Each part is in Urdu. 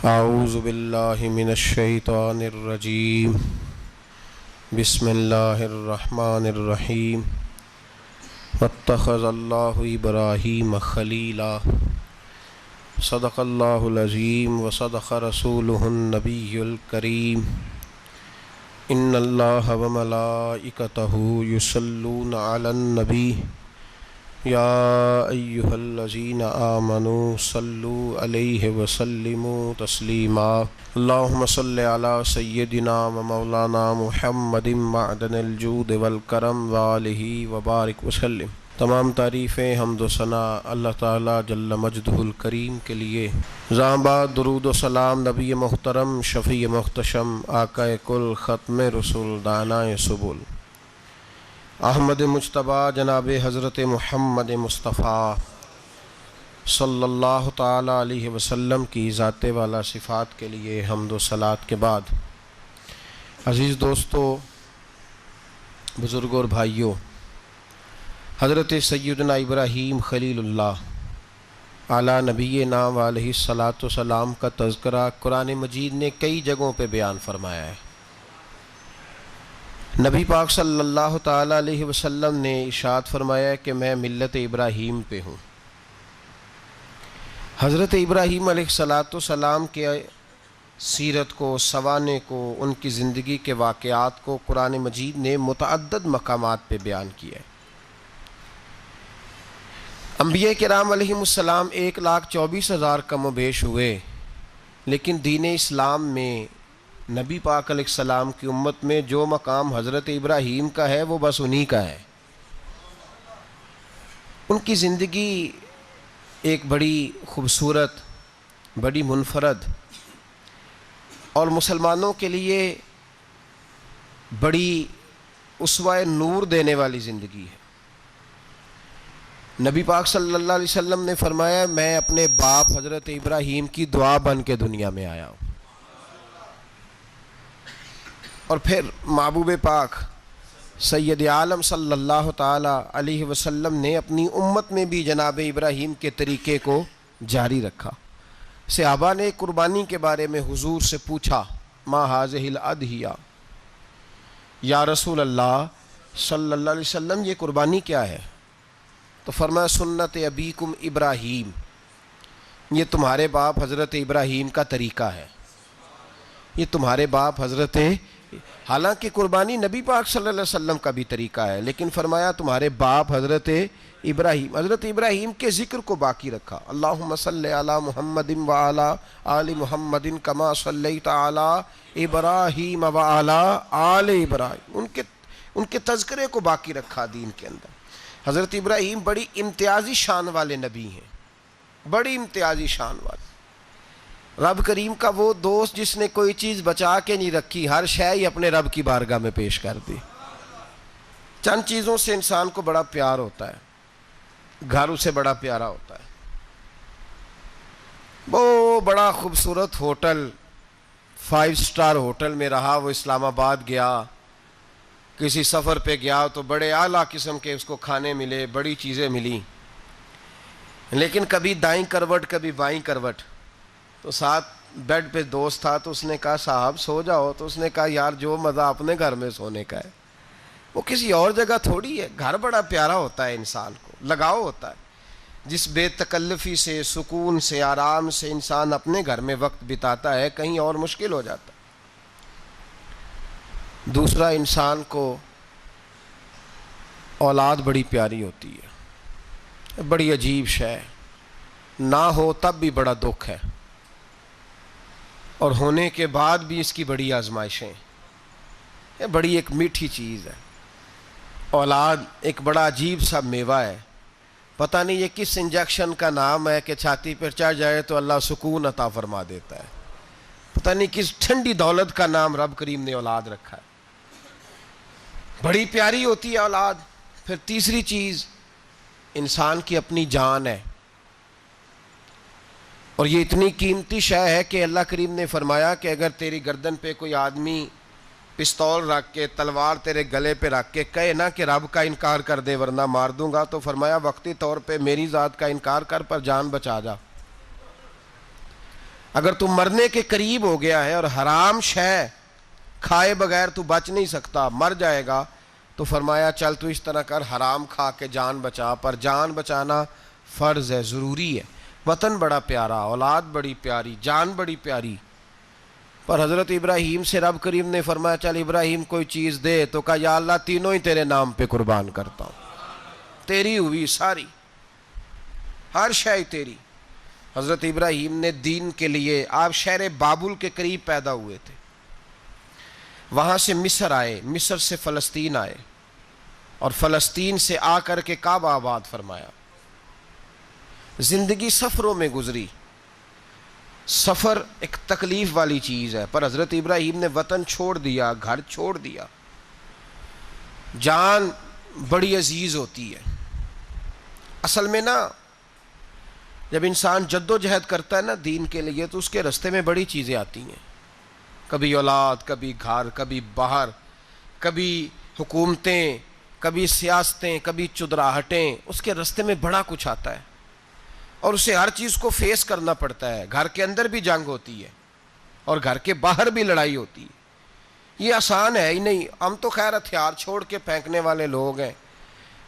اعوذ باللہ من الشیطان الرجیم بسم اللہ الرحمن الرحیم واتخذ اللہ ابراہیم خلیلا صدق اللہ العظیم وصدق رسولہ النبی الکریم ان اللہ وملائکتہ یصلون علی النبی یا ایہا الذین آمنوا صلوا علیہ وسلموا تسلیما اللہم صل علی سیدنا و مولانا محمد معدن الجود والکرم وآلہ وبارک وسلم۔ تمام تعریفیں حمد و ثنا اللہ تعالیٰ جل مجدہ الکریم کے لیے۔ زاں بعد درود و سلام نبی محترم شفیع محتشم آقا کل ختم رسول دانائے سبل احمد مجتبیٰ جناب حضرت محمد مصطفیٰ صلی اللہ تعالیٰ علیہ وسلم کی ذات والا صفات کے لیے حمد و صلات کے بعد، عزیز دوستو، بزرگوں اور بھائیوں، حضرت سیدنا ابراہیم خلیل اللہ علی نبینا و علیہ الصلاۃ والسلام کا تذکرہ قرآن مجید نے کئی جگہوں پہ بیان فرمایا ہے۔ نبی پاک صلی اللہ تعالیٰ علیہ وسلم نے ارشاد فرمایا ہے کہ میں ملت ابراہیم پہ ہوں۔ حضرت ابراہیم علیہ الصلاۃ والسلام کے سیرت کو، سوانح کو، ان کی زندگی کے واقعات کو قرآن مجید نے متعدد مقامات پہ بیان کیا ہے۔ انبیاء کرام علیہم السلام 1,24,000 کم و بیش ہوئے، لیکن دین اسلام میں نبی پاک علیہ السلام کی امت میں جو مقام حضرت ابراہیم کا ہے وہ بس انہی کا ہے۔ ان کی زندگی ایک بڑی خوبصورت، بڑی منفرد اور مسلمانوں کے لیے بڑی اسوہ نور دینے والی زندگی ہے۔ نبی پاک صلی اللہ علیہ وسلم نے فرمایا، میں اپنے باپ حضرت ابراہیم کی دعا بن کے دنیا میں آیا ہوں۔ اور پھر محبوب پاک سید عالم صلی اللہ تعالیٰ علیہ وسلم نے اپنی امت میں بھی جناب ابراہیم کے طریقے کو جاری رکھا۔ صحابہ نے قربانی کے بارے میں حضور سے پوچھا، ما ہذہ الاضحیہ، یا رسول اللہ صلی اللہ علیہ وسلم یہ قربانی کیا ہے؟ تو فرمایا، سنت ابیکم ابراہیم، یہ تمہارے باپ حضرت ابراہیم کا طریقہ ہے، یہ تمہارے باپ حضرت، حالانکہ قربانی نبی پاک صلی اللہ علیہ وسلم کا بھی طریقہ ہے، لیکن فرمایا تمہارے باپ حضرت ابراہیم کے ذکر کو باقی رکھا۔ اللہم صلی علی محمد وعلی آل محمد کما صلیت علی ابراہیم وعلی آل ابراہیم، ان کے تذکرے کو باقی رکھا دین کے اندر۔ حضرت ابراہیم بڑی امتیازی شان والے نبی ہیں، بڑی امتیازی شان والے۔ رب کریم کا وہ دوست جس نے کوئی چیز بچا کے نہیں رکھی، ہر شے ہی اپنے رب کی بارگاہ میں پیش کر دی۔ چند چیزوں سے انسان کو بڑا پیار ہوتا ہے، گھر اسے بڑا پیارا ہوتا ہے۔ وہ بڑا خوبصورت ہوٹل، 5 سٹار ہوٹل میں رہا، وہ اسلام آباد گیا، کسی سفر پہ گیا تو بڑے اعلیٰ قسم کے اس کو کھانے ملے، بڑی چیزیں ملی، لیکن کبھی دائیں کروٹ کبھی بائیں کروٹ۔ تو ساتھ بیڈ پہ دوست تھا تو اس نے کہا، صاحب سو جاؤ، تو اس نے کہا، یار جو مزہ اپنے گھر میں سونے کا ہے وہ کسی اور جگہ تھوڑی ہے۔ گھر بڑا پیارا ہوتا ہے، انسان کو لگاؤ ہوتا ہے، جس بے تکلفی سے، سکون سے، آرام سے انسان اپنے گھر میں وقت بتاتا ہے، کہیں اور مشکل ہو جاتا ہے۔ دوسرا، انسان کو اولاد بڑی پیاری ہوتی ہے، بڑی عجیب شے، نہ ہو تب بھی بڑا دکھ ہے، اور ہونے کے بعد بھی اس کی بڑی آزمائشیں، یہ بڑی ایک میٹھی چیز ہے۔ اولاد ایک بڑا عجیب سا میوہ ہے، پتہ نہیں یہ کس انجیکشن کا نام ہے کہ چھاتی پر چڑھ جائے تو اللہ سکون عطا فرما دیتا ہے، پتہ نہیں کس ٹھنڈی دولت کا نام رب کریم نے اولاد رکھا ہے، بڑی پیاری ہوتی ہے اولاد۔ پھر تیسری چیز، انسان کی اپنی جان ہے، اور یہ اتنی قیمتی شے ہے کہ اللہ کریم نے فرمایا کہ اگر تیری گردن پہ کوئی آدمی پستول رکھ کے، تلوار تیرے گلے پہ رکھ کے کہے نا کہ رب کا انکار کر دے ورنہ مار دوں گا، تو فرمایا وقتی طور پہ میری ذات کا انکار کر پر جان بچا جا۔ اگر تو مرنے کے قریب ہو گیا ہے اور حرام شے کھائے بغیر تو بچ نہیں سکتا، مر جائے گا، تو فرمایا چل تو اس طرح کر، حرام کھا کے جان بچا، پر جان بچانا فرض ہے، ضروری ہے۔ وطن بڑا پیارا، اولاد بڑی پیاری، جان بڑی پیاری، پر حضرت ابراہیم سے رب کریم نے فرمایا چل ابراہیم کوئی چیز دے، تو کہا یا اللہ تینوں ہی تیرے نام پہ قربان کرتا ہوں، تیری ہوئی ساری، ہر شے تیری۔ حضرت ابراہیم نے دین کے لیے، آپ شہر بابل کے قریب پیدا ہوئے تھے، وہاں سے مصر آئے، مصر سے فلسطین آئے، اور فلسطین سے آ کر کے کعبہ آباد فرمایا۔ زندگی سفروں میں گزری، سفر ایک تکلیف والی چیز ہے، پر حضرت ابراہیم نے وطن چھوڑ دیا، گھر چھوڑ دیا۔ جان بڑی عزیز ہوتی ہے اصل میں نا، جب انسان جد و جہد کرتا ہے نا دین کے لیے، تو اس کے رستے میں بڑی چیزیں آتی ہیں، کبھی اولاد، کبھی گھر، کبھی باہر، کبھی حکومتیں، کبھی سیاستیں، کبھی چدراہٹیں، اس کے رستے میں بڑا کچھ آتا ہے اور اسے ہر چیز کو فیس کرنا پڑتا ہے۔ گھر کے اندر بھی جنگ ہوتی ہے اور گھر کے باہر بھی لڑائی ہوتی ہے، یہ آسان ہے ہی نہیں۔ ہم تو خیر ہتھیار چھوڑ کے پھینکنے والے لوگ ہیں،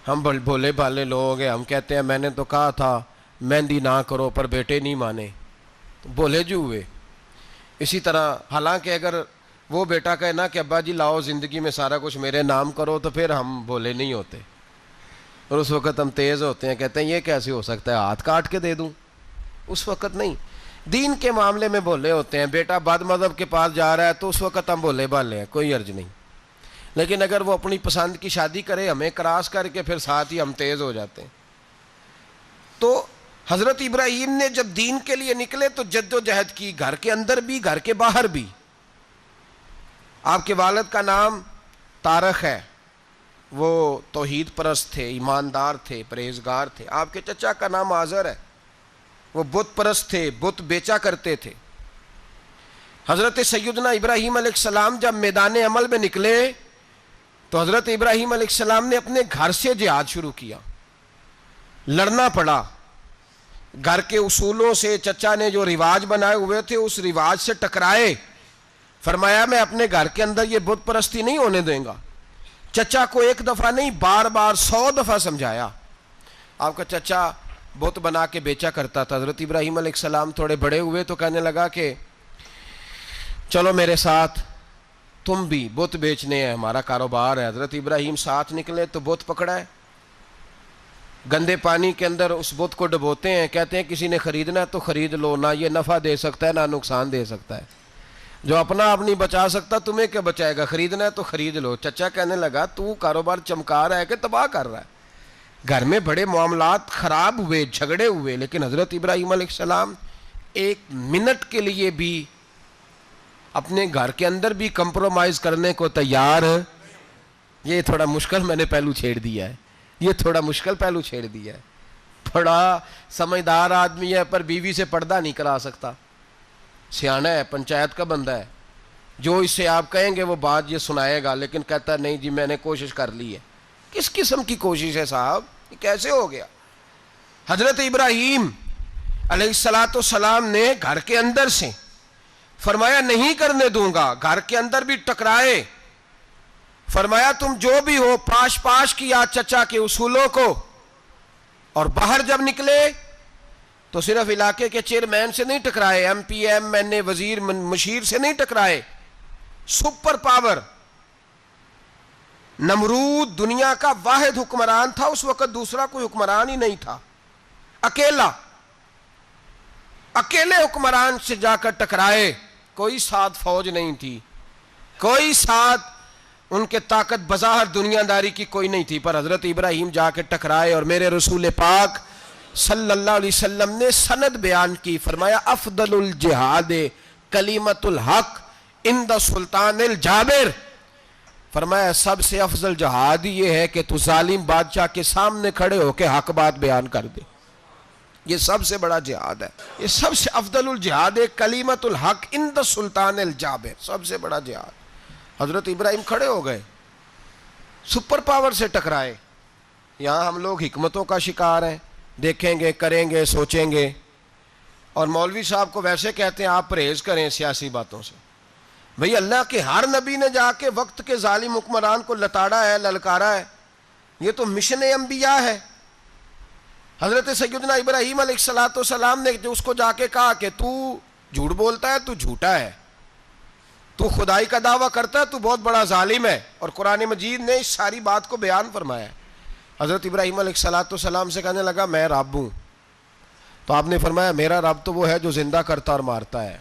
ہم بھولے بھالے لوگ ہیں، ہم کہتے ہیں میں نے تو کہا تھا مہندی نہ کرو، پر بیٹے نہیں مانے، بولے جو ہوئے۔ اسی طرح حالانکہ اگر وہ بیٹا کہے نا کہ ابا جی لاؤ زندگی میں سارا کچھ میرے نام کرو، تو پھر ہم بولے نہیں ہوتے، اور اس وقت ہم تیز ہوتے ہیں، کہتے ہیں یہ کیسے ہو سکتا ہے، ہاتھ کاٹ کے دے دوں۔ اس وقت نہیں، دین کے معاملے میں بولے ہوتے ہیں۔ بیٹا بد مذہب کے پاس جا رہا ہے تو اس وقت ہم بولے بھالے ہیں، کوئی عرض نہیں، لیکن اگر وہ اپنی پسند کی شادی کرے ہمیں کراس کر کے، پھر ساتھ ہی ہم تیز ہو جاتے ہیں۔ تو حضرت ابراہیم نے جب دین کے لیے نکلے تو جد و جہد کی، گھر کے اندر بھی گھر کے باہر بھی۔ آپ کے والد کا نام طارق ہے، وہ توحید پرست تھے، ایماندار تھے، پرہیزگار تھے۔ آپ کے چچا کا نام آزر ہے، وہ بت پرست تھے، بت بیچا کرتے تھے۔ حضرت سیدنا ابراہیم علیہ السلام جب میدان عمل میں نکلے تو حضرت ابراہیم علیہ السلام نے اپنے گھر سے جہاد شروع کیا، لڑنا پڑا۔ گھر کے اصولوں سے، چچا نے جو رواج بنائے ہوئے تھے اس رواج سے ٹکرائے۔ فرمایا میں اپنے گھر کے اندر یہ بت پرستی نہیں ہونے دیں گا۔ چچا کو ایک دفعہ نہیں، بار بار 100 دفعہ سمجھایا۔ آپ کا چچا بت بنا کے بیچا کرتا تھا۔ حضرت ابراہیم علیہ السلام تھوڑے بڑے ہوئے تو کہنے لگا کہ چلو میرے ساتھ، تم بھی بت بیچنے ہیں، ہمارا کاروبار ہے۔ حضرت ابراہیم ساتھ نکلے تو بت پکڑا ہے، گندے پانی کے اندر اس بت کو ڈبوتے ہیں، کہتے ہیں کسی نے خریدنا ہے تو خرید لو، نہ یہ نفع دے سکتا ہے نہ نقصان دے سکتا ہے، جو اپنا آپ نہیں بچا سکتا تمہیں کیا بچائے گا، خریدنا ہے تو خرید لو۔ چچا کہنے لگا تو کاروبار چمکا رہا ہے کہ تباہ کر رہا ہے۔ گھر میں بڑے معاملات خراب ہوئے، جھگڑے ہوئے، لیکن حضرت ابراہیم علیہ السلام ایک منٹ کے لیے بھی اپنے گھر کے اندر بھی کمپرومائز کرنے کو تیار۔ یہ تھوڑا مشکل میں نے پہلو چھیڑ دیا ہے، یہ تھوڑا مشکل پہلو چھیڑ دیا ہے۔ بڑا سمجھدار آدمی ہے پر بیوی سے پردہ نہیں کرا سکتا، سیانا ہے، پنچایت کا بندہ ہے، جو اس سے آپ کہیں گے وہ بات یہ سنائے گا، لیکن کہتا ہے نہیں جی میں نے کوشش کر لی ہے۔ کس قسم کی کوشش ہے صاحب، یہ کیسے ہو گیا؟ حضرت ابراہیم علیہ السلام نے گھر کے اندر سے فرمایا نہیں کرنے دوں گا، گھر کے اندر بھی ٹکرائے، فرمایا تم جو بھی ہو، پاش پاش کیا چچا کے اصولوں کو، اور باہر جب نکلے تو صرف علاقے کے چیئرمین سے نہیں ٹکرائے، ایم پی ایم این اے وزیر مشیر سے نہیں ٹکرائے، سپر پاور نمرود دنیا کا واحد حکمران تھا اس وقت، دوسرا کوئی حکمران ہی نہیں تھا، اکیلے حکمران سے جا کر ٹکرائے، کوئی ساتھ فوج نہیں تھی، کوئی ساتھ ان کے طاقت بظاہر دنیا داری کی کوئی نہیں تھی، پر حضرت ابراہیم جا کے ٹکرائے، اور میرے رسول پاک صلی اللہ علیہ وسلم نے سند بیان کی، فرمایا افضل الجہاد کلمۃ الحق عند سلطان الجابر، فرمایا سب سے افضل جہاد یہ ہے کہ تو ظالم بادشاہ کے سامنے کھڑے ہو کے حق بات بیان کر دے، یہ سب سے بڑا جہاد ہے، یہ سب سے افضل الجہاد کلمۃ الحق عند سلطان الجابر، سب سے بڑا جہاد۔ حضرت ابراہیم کھڑے ہو گئے، سپر پاور سے ٹکرائے۔ یہاں ہم لوگ حکمتوں کا شکار ہیں، دیکھیں گے، کریں گے، سوچیں گے، اور مولوی صاحب کو ویسے کہتے ہیں آپ پرہیز کریں سیاسی باتوں سے. بھئی اللہ کے ہر نبی نے جا کے وقت کے ظالم حکمران کو لتاڑا ہے, للکارا ہے. یہ تو مشن انبیاء ہے. حضرت سیدنا ابراہیم علیہ السلام نے جو اس کو جا کے کہا کہ تو جھوٹ بولتا ہے, تو جھوٹا ہے, تو خدائی کا دعویٰ کرتا ہے, تو بہت بڑا ظالم ہے. اور قرآن مجید نے اس ساری بات کو بیان فرمایا ہے. حضرت ابراہیم علیہ السلام سے کہنے لگا میں رب ہوں. تو آپ نے فرمایا میرا رب تو وہ ہے جو زندہ کرتا اور مارتا ہے.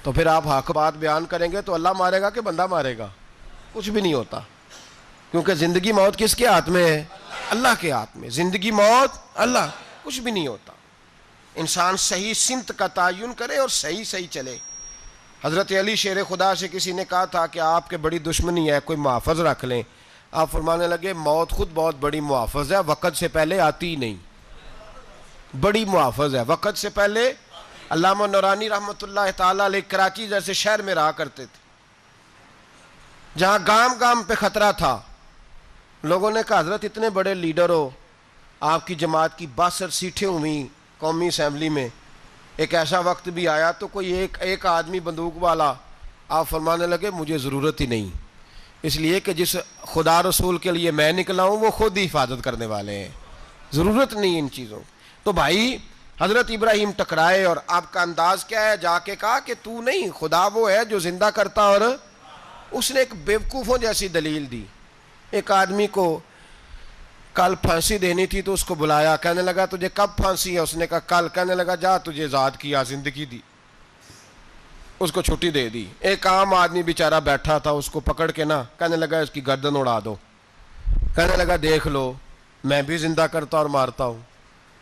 تو پھر آپ حق بات بیان کریں گے تو اللہ مارے گا کہ بندہ مارے گا؟ کچھ بھی نہیں ہوتا, کیونکہ زندگی موت کس کے ہاتھ میں ہے؟ اللہ کے ہاتھ میں. زندگی موت اللہ, کچھ بھی نہیں ہوتا. انسان صحیح سمت کا تعین کرے اور صحیح چلے. حضرت علی شیر خدا سے کسی نے کہا تھا کہ آپ کے بڑی دشمنی ہے, کوئی محافظ رکھ لیں. آپ فرمانے لگے موت خود بہت بڑی محافظ ہے, وقت سے پہلے آتی ہی نہیں. بڑی محافظ ہے, وقت سے پہلے. علامہ نورانی رحمۃ اللہ تعالیٰ علیہ کراچی جیسے شہر میں رہا کرتے تھے, جہاں گام پہ خطرہ تھا. لوگوں نے کہا حضرت اتنے بڑے لیڈر ہو, آپ کی جماعت کی 62 سیٹیں ہوئیں قومی اسمبلی میں, ایک ایسا وقت بھی آیا تو کوئی ایک آدمی بندوق والا. آپ فرمانے لگے مجھے ضرورت ہی نہیں, اس لیے کہ جس خدا رسول کے لیے میں نکلا ہوں وہ خود ہی حفاظت کرنے والے ہیں, ضرورت نہیں ان چیزوں. تو بھائی حضرت ابراہیم ٹکرائے, اور آپ کا انداز کیا ہے؟ جا کے کہا کہ تو نہیں, خدا وہ ہے جو زندہ کرتا. اور اس نے ایک بیوقوفوں جیسی دلیل دی. ایک آدمی کو کل پھانسی دینی تھی تو اس کو بلایا, کہنے لگا تجھے کب پھانسی ہے؟ اس نے کہا کل. کہنے لگا جا تجھے آزاد کیا, زندگی دی, اس کو چھٹی دے دی. ایک عام آدمی بیچارہ بیٹھا تھا, اس کو پکڑ کے نا کہنے لگا اس کی گردن اڑا دو. کہنے لگا دیکھ لو میں بھی زندہ کرتا اور مارتا ہوں,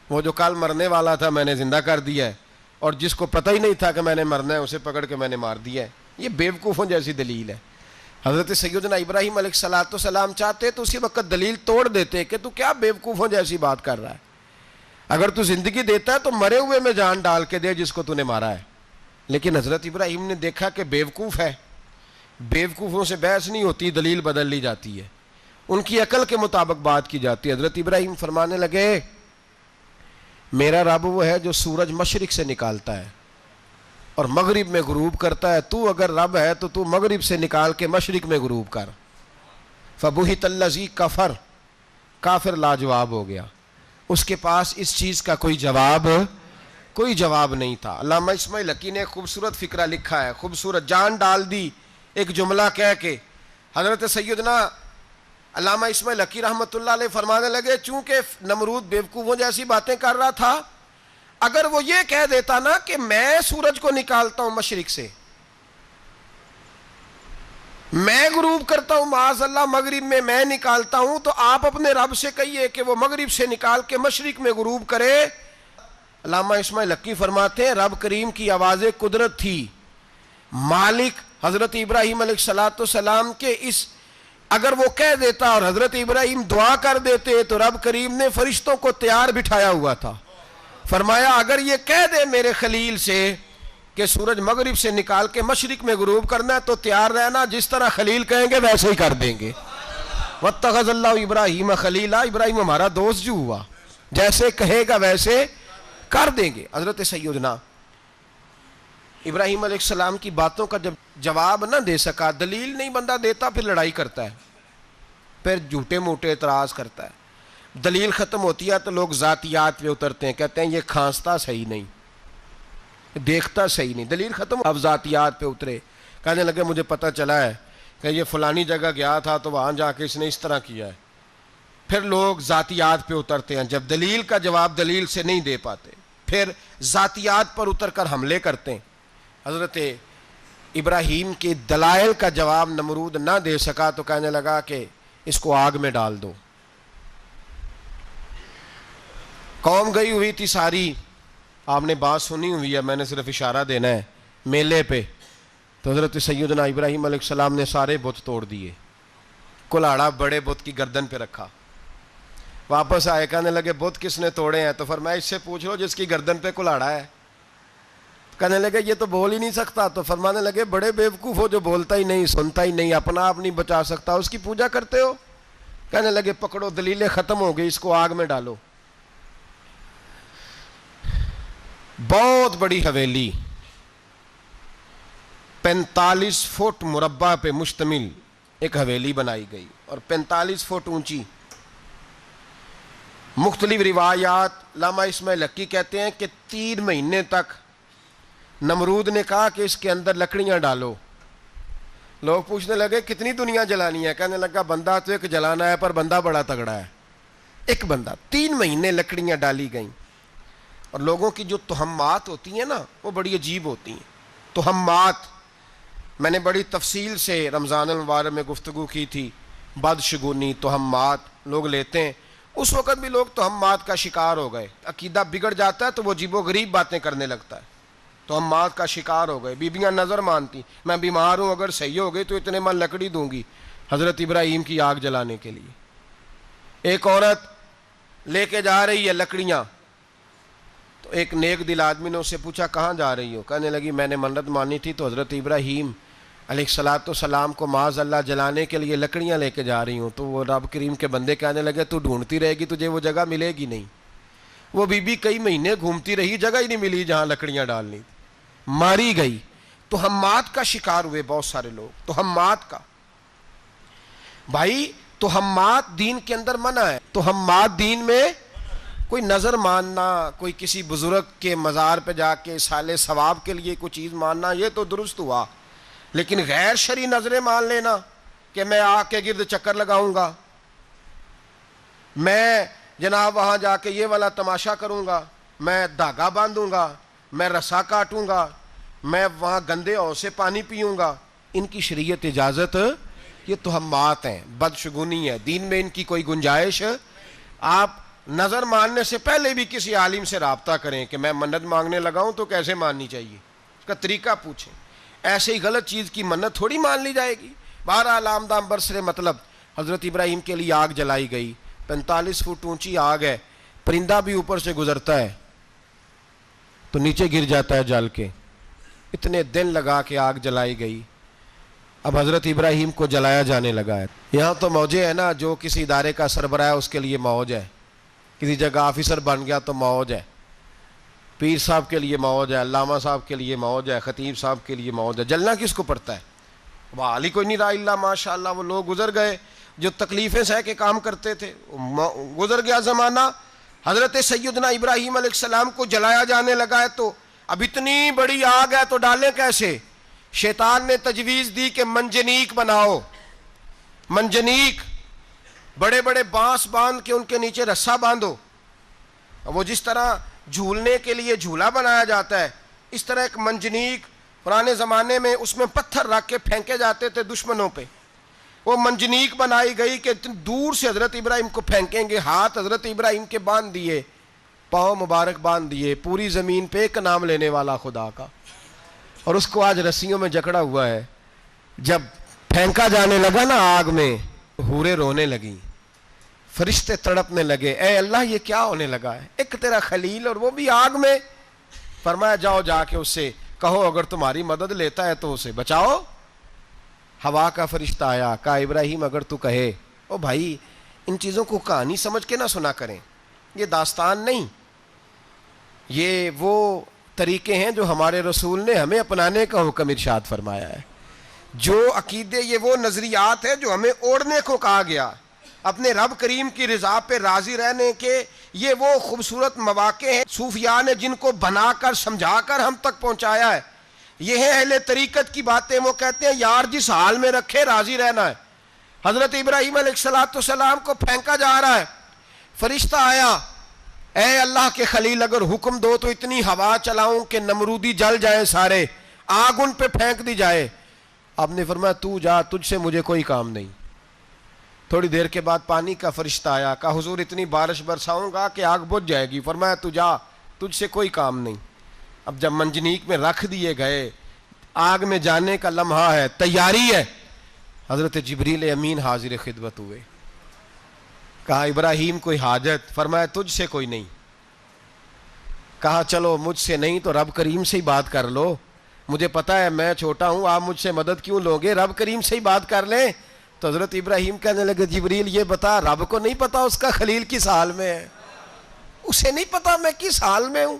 وہ جو کل مرنے والا تھا میں نے زندہ کر دیا ہے, اور جس کو پتہ ہی نہیں تھا کہ میں نے مرنا ہے اسے پکڑ کے میں نے مار دیا ہے. یہ بیوقوفوں جیسی دلیل ہے. حضرت سیدنا ابراہیم علیہ السلام چاہتے تو اسی وقت دلیل توڑ دیتے کہ تو کیا بیوقوفوں جیسی بات کر رہا ہے, اگر تو زندگی دیتا ہے تو مرے ہوئے میں جان ڈال کے دے جس کو تو نے مارا ہے. لیکن حضرت ابراہیم نے دیکھا کہ بیوقوف ہے, بیوقوفوں سے بحث نہیں ہوتی, دلیل بدل لی جاتی ہے, ان کی عقل کے مطابق بات کی جاتی ہے. حضرت ابراہیم فرمانے لگے میرا رب وہ ہے جو سورج مشرق سے نکالتا ہے اور مغرب میں غروب کرتا ہے. تو اگر رب ہے تو مغرب سے نکال کے مشرق میں غروب کر. فبہت الذی کفر, کافر لاجواب ہو گیا, اس کے پاس اس چیز کا کوئی جواب نہیں تھا. علامہ اسماعیل حقی نے خوبصورت فقرہ لکھا ہے, خوبصورت جان ڈال دی ایک جملہ کہہ کے. حضرت سیدنا علامہ اسماعیل حقی رحمۃ اللہ علیہ فرمانے لگے چونکہ نمرود بیوقوفوں جیسی باتیں کر رہا تھا, اگر وہ یہ کہہ دیتا نا کہ میں سورج کو نکالتا ہوں مشرق سے, میں غروب کرتا ہوں معاذ اللہ مغرب میں نکالتا ہوں, تو آپ اپنے رب سے کہیے کہ وہ مغرب سے نکال کے مشرق میں غروب کرے. علامہ اسماعیل حقی فرماتے ہیں رب کریم کی آواز قدرت تھی, مالک حضرت ابراہیم علیہ السلام کے اس, اگر وہ کہہ دیتا اور حضرت ابراہیم دعا کر دیتے تو رب کریم نے فرشتوں کو تیار بٹھایا ہوا تھا. فرمایا اگر یہ کہہ دے میرے خلیل سے کہ سورج مغرب سے نکال کے مشرق میں غروب کرنا ہے تو تیار رہنا, جس طرح خلیل کہیں گے ویسے ہی کر دیں گے. واتخذ اللہ ابراہیم خلیلا, ابراہیم ہمارا دوست جو ہوا, جیسے کہے گا ویسے کر دیں گے. حضرت سیدنا ابراہیم علیہ السلام کی باتوں کا جب جواب نہ دے سکا, دلیل نہیں بندہ دیتا, پھر لڑائی کرتا ہے, پھر جھوٹے موٹے اعتراض کرتا ہے. دلیل ختم ہوتی ہے تو لوگ ذاتیات پہ اترتے ہیں, کہتے ہیں یہ کھانستا صحیح نہیں, دیکھتا صحیح نہیں. دلیل ختم, اب ذاتیات پہ اترے, کہنے لگے مجھے پتہ چلا ہے کہ یہ فلانی جگہ گیا تھا تو وہاں جا کے اس نے اس طرح کیا ہے. پھر لوگ ذاتیات پہ اترتے ہیں, جب دلیل کا جواب دلیل سے نہیں دے پاتے پھر ذاتیات پر اتر کر حملے کرتے ہیں. حضرت ابراہیم کے دلائل کا جواب نمرود نہ دے سکا تو کہنے لگا کہ اس کو آگ میں ڈال دو. قوم گئی ہوئی تھی ساری, آپ نے بات سنی ہوئی ہے, میں نے صرف اشارہ دینا ہے, میلے پہ. تو حضرت سیدنا ابراہیم علیہ السلام نے سارے بت توڑ دیے, کلاڑا بڑے بت کی گردن پہ رکھا. واپس آئے, کہنے لگے بت کس نے توڑے ہیں؟ تو فرمایا اس سے پوچھ لو جس کی گردن پہ کلاڑا ہے. کہنے لگے یہ تو بول ہی نہیں سکتا. تو فرمانے لگے بڑے بیوقوف ہو, جو بولتا ہی نہیں, سنتا ہی نہیں, اپنا آپ نہیں بچا سکتا, اس کی پوجا کرتے ہو. کہنے لگے پکڑو, دلیلیں ختم ہو گئی, اس کو آگ میں ڈالو. بہت بڑی حویلی 45 فٹ مربع پہ مشتمل ایک حویلی بنائی گئی اور 45 فٹ اونچی. مختلف روایات علامہ اسماعیل حقی کہتے ہیں کہ 3 مہینے تک نمرود نے کہا کہ اس کے اندر لکڑیاں ڈالو. لوگ پوچھنے لگے کتنی دنیا جلانی ہے؟ کہنے لگا بندہ تو ایک جلانا ہے پر بندہ بڑا تگڑا ہے, ایک بندہ. 3 مہینے لکڑیاں ڈالی گئیں. اور لوگوں کی جو تہمات ہوتی ہیں نا وہ بڑی عجیب ہوتی ہیں. تہمات میں نے بڑی تفصیل سے رمضان المبارک میں گفتگو کی تھی. بدشگونی تہمات لوگ لیتے ہیں. اس وقت بھی لوگ تہمات کا شکار ہو گئے. عقیدہ بگڑ جاتا ہے تو وہ عجیب و غریب باتیں کرنے لگتا ہے. تہمات کا شکار ہو گئے. بیبیاں نظر مانتی, میں بیمار ہوں اگر صحیح ہو گئی تو اتنے من لکڑی دوں گی حضرت ابراہیم کی آگ جلانے کے لیے. ایک عورت لے کے جا رہی ہے لکڑیاں, تو ایک نیک دل آدمی نے اس سے پوچھا کہاں جا رہی ہو؟ کہنے لگی میں نے منت مانی تھی تو حضرت ابراہیم علیہ السلام کو معاذ اللہ جلانے کے لیے لکڑیاں لے کے جا رہی ہوں. تو وہ رب کریم کے بندے کہنے لگے تو ڈھونڈتی رہے گی تجھے وہ جگہ ملے گی نہیں. وہ بی بی کئی مہینے گھومتی رہی, جگہ ہی نہیں ملی جہاں لکڑیاں ڈالنی, ماری گئی. تہمات کا شکار ہوئے بہت سارے لوگ. تہمات کا بھائی, تہمات دین کے اندر منع ہے. تہمات دین میں کوئی نظر ماننا, کوئی کسی بزرگ کے مزار پہ جا کے سالے ثواب کے لیے کوئی چیز ماننا, یہ تو درست ہوا. لیکن غیر شرعی نظریں مان لینا کہ میں آگ کے گرد چکر لگاؤں گا, میں جناب وہاں جا کے یہ والا تماشا کروں گا, میں دھاگا باندھوں گا, میں رسا کاٹوں گا, میں وہاں گندے اور سے پانی پیوں گا, ان کی شریعت اجازت, یہ تہمات ہیں, بدشگونی ہے. دین میں ان کی کوئی گنجائش. آپ نظر ماننے سے پہلے بھی کسی عالم سے رابطہ کریں کہ میں منت مانگنے لگاؤں تو کیسے ماننی چاہیے, اس کا طریقہ پوچھیں. ایسے ہی غلط چیز کی منت تھوڑی مان لی جائے گی. بہرحال آمدام برسر مطلب حضرت ابراہیم کے لیے آگ جلائی گئی. 45 فٹ اونچی آگ ہے, پرندہ بھی اوپر سے گزرتا ہے تو نیچے گر جاتا ہے جل کے. اتنے دن لگا کے آگ جلائی گئی. اب حضرت ابراہیم کو جلایا جانے لگا ہے. یہاں تو موجیں ہیں نا, جو کسی ادارے کا سربراہ ہے اس کے لیے موج ہے, کسی جگہ آفیسر بن گیا تو موج ہے, پیر صاحب کے لیے موج ہے, علامہ صاحب کے لیے موج ہے, خطیب صاحب کے لیے موج ہے. جلنا کس کو پڑتا ہے؟ وہ علی کوئی نہیں رہا اللہ ماشاء اللہ. وہ لوگ گزر گئے جو تکلیفیں سہ کے کام کرتے تھے, گزر گیا زمانہ. حضرت سیدنا ابراہیم علیہ السلام کو جلایا جانے لگا ہے تو اب اتنی بڑی آگ ہے تو ڈالیں کیسے؟ شیطان نے تجویز دی کہ منجنیق بناؤ. منجنیق, بڑے بڑے بانس باندھ کے ان کے نیچے رسا باندھو. وہ جس طرح جھولنے کے لیے جھولا بنایا جاتا ہے, اس طرح ایک منجنیق پرانے زمانے میں اس میں پتھر رکھ کے پھینکے جاتے تھے دشمنوں پہ. وہ منجنیق بنائی گئی کہ دور سے حضرت ابراہیم کو پھینکیں گے. ہاتھ حضرت ابراہیم کے باندھ دیے, پاؤں مبارک باندھ دیے, پوری زمین پہ ایک نام لینے والا خدا کا. اور اس کو آج رسیوں میں جکڑا ہوا ہے. جب پھینکا جانے لگا نا آگ میں, حوریں رونے لگیں, فرشتے تڑپنے لگے, اے اللہ یہ کیا ہونے لگا ہے؟ ایک تیرا خلیل اور وہ بھی آگ میں. فرمایا جاؤ جا کے اس سے کہو اگر تمہاری مدد لیتا ہے تو اسے بچاؤ. ہوا کا فرشتہ آیا, کہا ابراہیم اگر تو کہے. او بھائی, ان چیزوں کو کہانی سمجھ کے نہ سنا کریں, یہ داستان نہیں, یہ وہ طریقے ہیں جو ہمارے رسول نے ہمیں اپنانے کا حکم ارشاد فرمایا ہے. جو عقیدے, یہ وہ نظریات ہیں جو ہمیں اوڑھنے کو کہا گیا. اپنے رب کریم کی رضا پہ راضی رہنے کے یہ وہ خوبصورت مواقع ہیں صوفیاء نے جن کو بنا کر سمجھا کر ہم تک پہنچایا ہے. یہ ہے اہل طریقت کی باتیں. وہ کہتے ہیں یار جس حال میں رکھے راضی رہنا ہے. حضرت ابراہیم علیہ السلام کو پھینکا جا رہا ہے, فرشتہ آیا, اے اللہ کے خلیل اگر حکم دو تو اتنی ہوا چلاؤں کہ نمرودی جل جائیں سارے, آگ ان پہ پھینک دی جائے. آپ نے فرمایا تو جا, تجھ سے مجھے کوئی کام نہیں. تھوڑی دیر کے بعد پانی کا فرشتہ آیا, کہا حضور اتنی بارش برساؤں گا کہ آگ بجھ جائے گی. فرمایا تو جا, تجھ سے کوئی کام نہیں. اب جب منجنیق میں رکھ دیے گئے, آگ میں جانے کا لمحہ ہے, تیاری ہے, حضرت جبریل امین حاضر خدمت ہوئے. کہا ابراہیم کوئی حاجت؟ فرمایا تجھ سے کوئی نہیں. کہا چلو مجھ سے نہیں تو رب کریم سے ہی بات کر لو, مجھے پتا ہے میں چھوٹا ہوں, آپ مجھ سے مدد کیوں لوگے, رب کریم سے ہی بات کر لیں. تو حضرت ابراہیم کہنے لگے جبریل یہ بتا, رب کو نہیں پتا اس کا خلیل کس حال میں ہے, اسے نہیں پتا میں کس حال میں ہوں.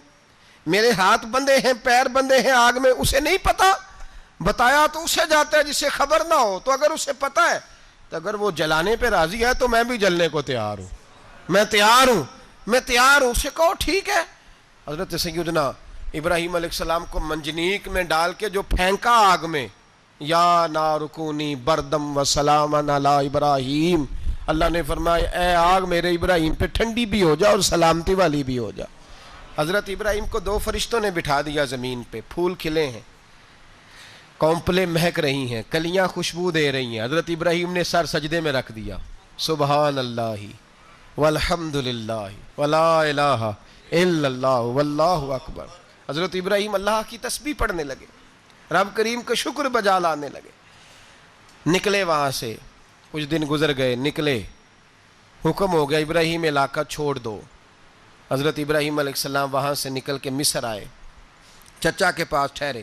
میرے ہاتھ بندھے ہیں، پیر بندھے ہیں آگ میں، اسے نہیں پتا؟ بتایا تو اسے جاتا ہے جسے خبر نہ ہو۔ تو اگر اسے پتا ہے تو اگر وہ جلانے پہ راضی ہے تو میں بھی جلنے کو تیار ہوں، میں تیار ہوں۔ اسے کہو ٹھیک ہے۔ حضرت سیدنا ابراہیم علیہ السلام کو منجنیق میں ڈال کے جو پھینکا آگ میں، یا نار کونی بردم و سلام علی ابراہیم، اللہ نے فرمایا اے آگ میرے ابراہیم پہ ٹھنڈی بھی ہو جا اور سلامتی والی بھی ہو جا۔ حضرت ابراہیم کو 2 فرشتوں نے بٹھا دیا زمین پہ، پھول کھلے ہیں، کونپلیں مہک رہی ہیں، کلیاں خوشبو دے رہی ہیں۔ حضرت ابراہیم نے سر سجدے میں رکھ دیا، سبحان اللہ والحمد للہ ولا الہ الا اللہ واللہ اکبر۔ حضرت ابراہیم اللہ کی تسبیح پڑھنے لگے، رب کریم کا شکر بجا لانے لگے۔ نکلے وہاں سے، کچھ دن گزر گئے، نکلے، حکم ہو گیا ابراہیم علاقہ چھوڑ دو۔ حضرت ابراہیم علیہ السلام وہاں سے نکل کے مصر آئے، چچا کے پاس ٹھہرے۔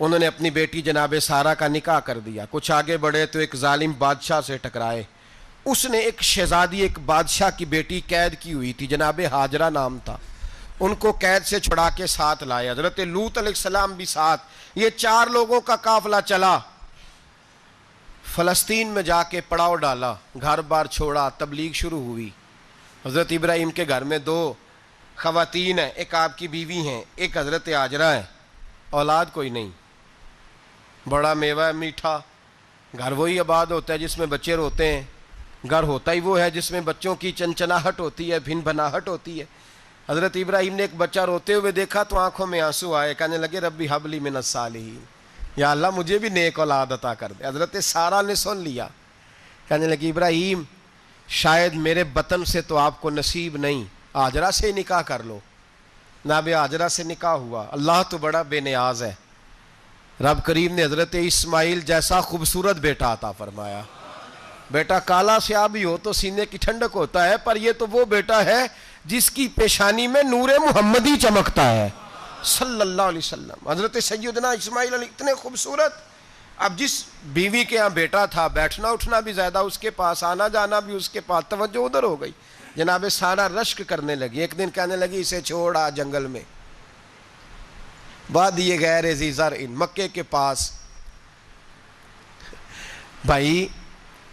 انہوں نے اپنی بیٹی جناب سارہ کا نکاح کر دیا۔ کچھ آگے بڑھے تو ایک ظالم بادشاہ سے ٹکرائے، اس نے ایک شہزادی، ایک بادشاہ کی بیٹی قید کی ہوئی تھی، جناب ہاجرہ نام تھا، ان کو قید سے چھڑا کے ساتھ لائے۔ حضرت لوط علیہ السلام بھی ساتھ، یہ 4 لوگوں کا قافلہ چلا، فلسطین میں جا کے پڑاؤ ڈالا، گھر بار چھوڑا، تبلیغ شروع ہوئی۔ حضرت ابراہیم کے گھر میں 2 خواتین ہیں، ایک آپ کی بیوی ہیں، ایک حضرت ہاجرہ ہے، اولاد کوئی نہیں، بڑا میوہ ہے میٹھا۔ گھر وہی آباد ہوتا ہے جس میں بچے روتے ہیں، گھر ہوتا ہی وہ ہے جس میں بچوں کی چنچناہٹ ہوتی ہے، بھن بھناہٹ ہوتی ہے۔ حضرت ابراہیم نے ایک بچہ روتے ہوئے دیکھا تو آنکھوں میں آنسو آئے، کہنے لگے ربی حب لی من الصالحین، یا اللہ مجھے بھی نیک اولاد عطا کر دے۔ حضرت سارہ نے سن لیا، کہنے لگی ابراہیم شاید میرے بطن سے تو آپ کو نصیب نہیں، ہاجرہ سے نکاح کر لو۔ جناب ہاجرہ سے نکاح ہوا۔ اللہ تو بڑا بے نیاز ہے، رب کریم نے حضرت اسماعیل جیسا خوبصورت بیٹا عطا فرمایا۔ بیٹا کالا سیاہ بھی ہو تو سینے کی ٹھنڈک ہوتا ہے، پر یہ تو وہ بیٹا ہے جس کی پیشانی میں نور محمدی چمکتا ہے صلی اللہ علیہ وسلم۔ حضرت سیدنا اسماعیل علیہ اتنے خوبصورت، اب جس بیوی کے ہاں بیٹا تھا، بیٹھنا اٹھنا بھی زیادہ اس کے پاس، آنا جانا بھی اس کے پاس، توجہ ادھر ہو گئی۔ جناب سارہ رشک کرنے لگی، ایک دن کہنے لگی اسے چھوڑ آ جنگل میں، وادی غیر ذی زرع، مکے کے پاس۔ بھائی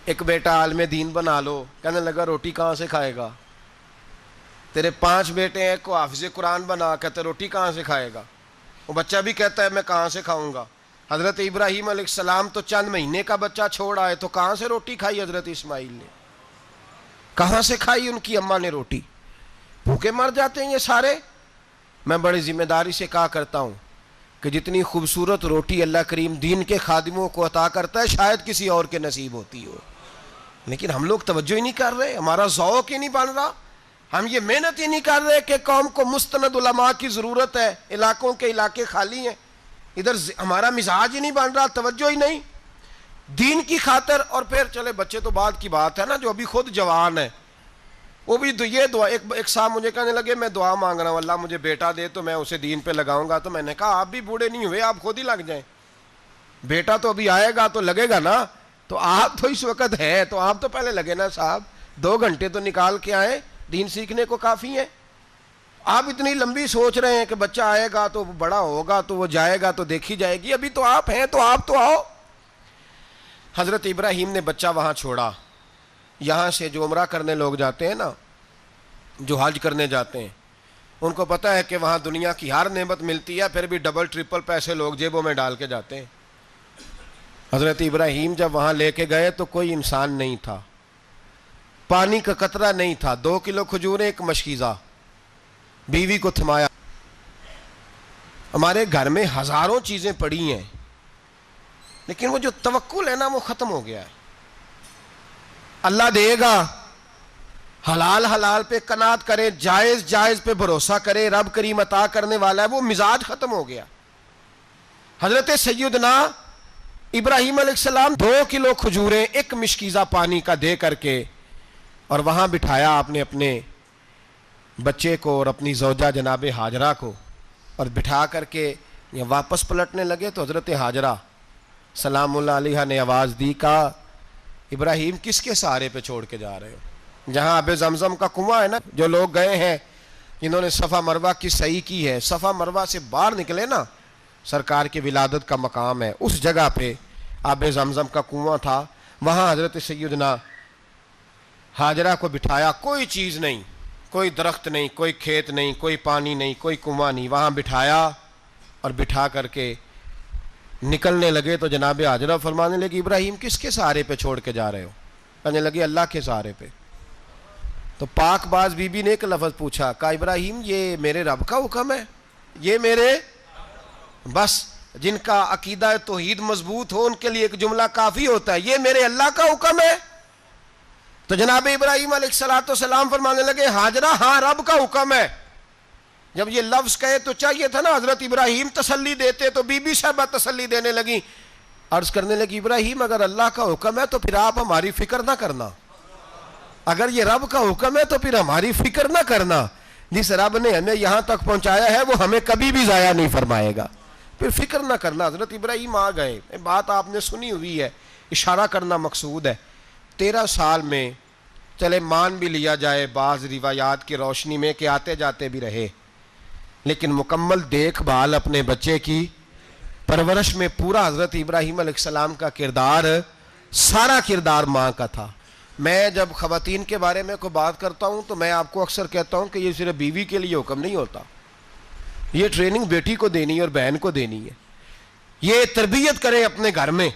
ایک بیٹا عالم دین بنا لو، کہنے لگا روٹی کہاں سے کھائے گا؟ تیرے 5 بیٹے ہیں، کو حافظ قرآن بنا، کہتے روٹی کہاں سے کھائے گا؟ وہ بچہ بھی کہتا ہے میں کہاں سے کھاؤں گا؟ حضرت ابراہیم علیہ السلام تو چند مہینے کا بچہ چھوڑ آئے، تو کہاں سے روٹی کھائی حضرت اسماعیل نے؟ کہاں سے کھائی ان کی اماں نے روٹی؟ بھوکے مر جاتے ہیں یہ سارے۔ میں بڑی ذمہ داری سے کہا کرتا ہوں کہ جتنی خوبصورت روٹی اللہ کریم دین کے خادموں کو عطا کرتا ہے شاید کسی اور کے نصیب ہوتی ہو، لیکن ہم لوگ توجہ ہی نہیں کر رہے، ہمارا ذوق ہی نہیں بن رہا، ہم یہ محنت ہی نہیں کر رہے کہ قوم کو مستند علماء کی ضرورت ہے، علاقوں کے علاقے خالی ہیں، ادھر ہمارا مزاج ہی نہیں بن رہا، توجہ ہی نہیں دین کی خاطر۔ اور پھر چلے بچے تو بعد کی بات ہے نا، جو ابھی خود جوان ہے وہ بھی یہ دعا، ایک صاحب مجھے کہنے لگے میں دعا مانگ رہا ہوں اللہ مجھے بیٹا دے تو میں اسے دین پہ لگاؤں گا، تو میں نے کہا آپ بھی بوڑھے نہیں ہوئے، آپ خود ہی لگ جائیں، بیٹا تو ابھی آئے گا تو لگے گا نا، تو آپ تو اس وقت ہے تو آپ تو پہلے لگے نا صاحب، 2 گھنٹے تو نکال کے آئے، دین سیکھنے کو کافی ہے۔ آپ اتنی لمبی سوچ رہے ہیں کہ بچہ آئے گا تو بڑا ہوگا تو وہ جائے گا تو دیکھی جائے گی، ابھی تو آپ ہیں تو آپ تو آؤ۔ حضرت ابراہیم نے بچہ وہاں چھوڑا۔ یہاں سے جو عمرہ کرنے لوگ جاتے ہیں نا، جو حج کرنے جاتے ہیں، ان کو پتہ ہے کہ وہاں دنیا کی ہر نعمت ملتی ہے، پھر بھی ڈبل ٹرپل پیسے لوگ جیبوں میں ڈال کے جاتے ہیں۔ حضرت ابراہیم جب وہاں لے کے گئے تو کوئی انسان نہیں تھا، پانی کا قطرہ نہیں تھا، 2 کلو کھجوریں، ایک مشکیزہ، بیوی کو تھمایا۔ ہمارے گھر میں ہزاروں چیزیں پڑی ہیں، لیکن وہ جو توکل ہے نا وہ ختم ہو گیا ہے۔ اللہ دے گا، حلال حلال پہ قناعت کرے، جائز جائز پہ بھروسہ کرے، رب کریم عطا کرنے والا ہے، وہ مزاج ختم ہو گیا۔ حضرت سیدنا ابراہیم علیہ السلام 2 کلو کھجوریں، ایک مشکیزہ پانی کا دے کر کے، اور وہاں بٹھایا آپ نے اپنے بچے کو اور اپنی زوجہ جناب ہاجرہ کو، اور بٹھا کر کے واپس پلٹنے لگے تو حضرت ہاجرہ سلام اللہ علیہ نے آواز دی، کہا ابراہیم کس کے سہارے پہ چھوڑ کے جا رہے ہو؟ جہاں آب زمزم کا کنواں ہے نا، جو لوگ گئے ہیں جنہوں نے صفا مروہ کی صحیح کی ہے، صفا مروہ سے باہر نکلے نا، سرکار کی ولادت کا مقام ہے، اس جگہ پہ آب زمزم کا کنواں تھا، وہاں حضرت سیدنا ہاجرہ کو بٹھایا، کوئی چیز نہیں، کوئی درخت نہیں، کوئی کھیت نہیں، کوئی پانی نہیں، کوئی کنواں نہیں، وہاں بٹھایا اور بٹھا کر کے نکلنے لگے تو جناب ہاجرہ فرمانے لگی ابراہیم کس کے سہارے پہ چھوڑ کے جا رہے ہو؟ کہنے لگی اللہ کے سہارے پہ۔ تو پاک باز بی بی نے ایک لفظ پوچھا، کہا ابراہیم یہ میرے رب کا حکم ہے، یہ میرے بس جن کا عقیدہ توحید مضبوط ہو ان کے لیے ایک جملہ کافی ہوتا ہے، یہ میرے اللہ کا حکم ہے۔ تو جناب ابراہیم علیہ السلام فرمانے لگے ہاجرہ ہاں رب کا حکم ہے۔ جب یہ لفظ کہے تو چاہیے تھا نا حضرت ابراہیم تسلی دیتے، تو بی بی صاحبہ تسلی دینے لگی، عرض کرنے لگی ابراہیم اگر اللہ کا حکم ہے تو پھر آپ ہماری فکر نہ کرنا، اگر یہ رب کا حکم ہے تو پھر ہماری فکر نہ کرنا، جس رب نے ہمیں یہاں تک پہنچایا ہے وہ ہمیں کبھی بھی ضائع نہیں فرمائے گا، پھر فکر نہ کرنا۔ حضرت ابراہیم آ گئے، بات آپ نے سنی ہوئی ہے، اشارہ کرنا مقصود ہے۔ 13 سال میں چلے مان بھی لیا جائے بعض روایات کی روشنی میں کہ آتے جاتے بھی رہے، لیکن مکمل دیکھ بھال اپنے بچے کی پرورش میں پورا حضرت ابراہیم علیہ السلام کا کردار، سارا کردار ماں کا تھا۔ میں جب خواتین کے بارے میں کوئی بات کرتا ہوں تو میں آپ کو اکثر کہتا ہوں کہ یہ صرف بیوی کے لیے حکم نہیں ہوتا، یہ ٹریننگ بیٹی کو دینی ہے اور بہن کو دینی ہے، یہ تربیت کریں اپنے گھر میں۔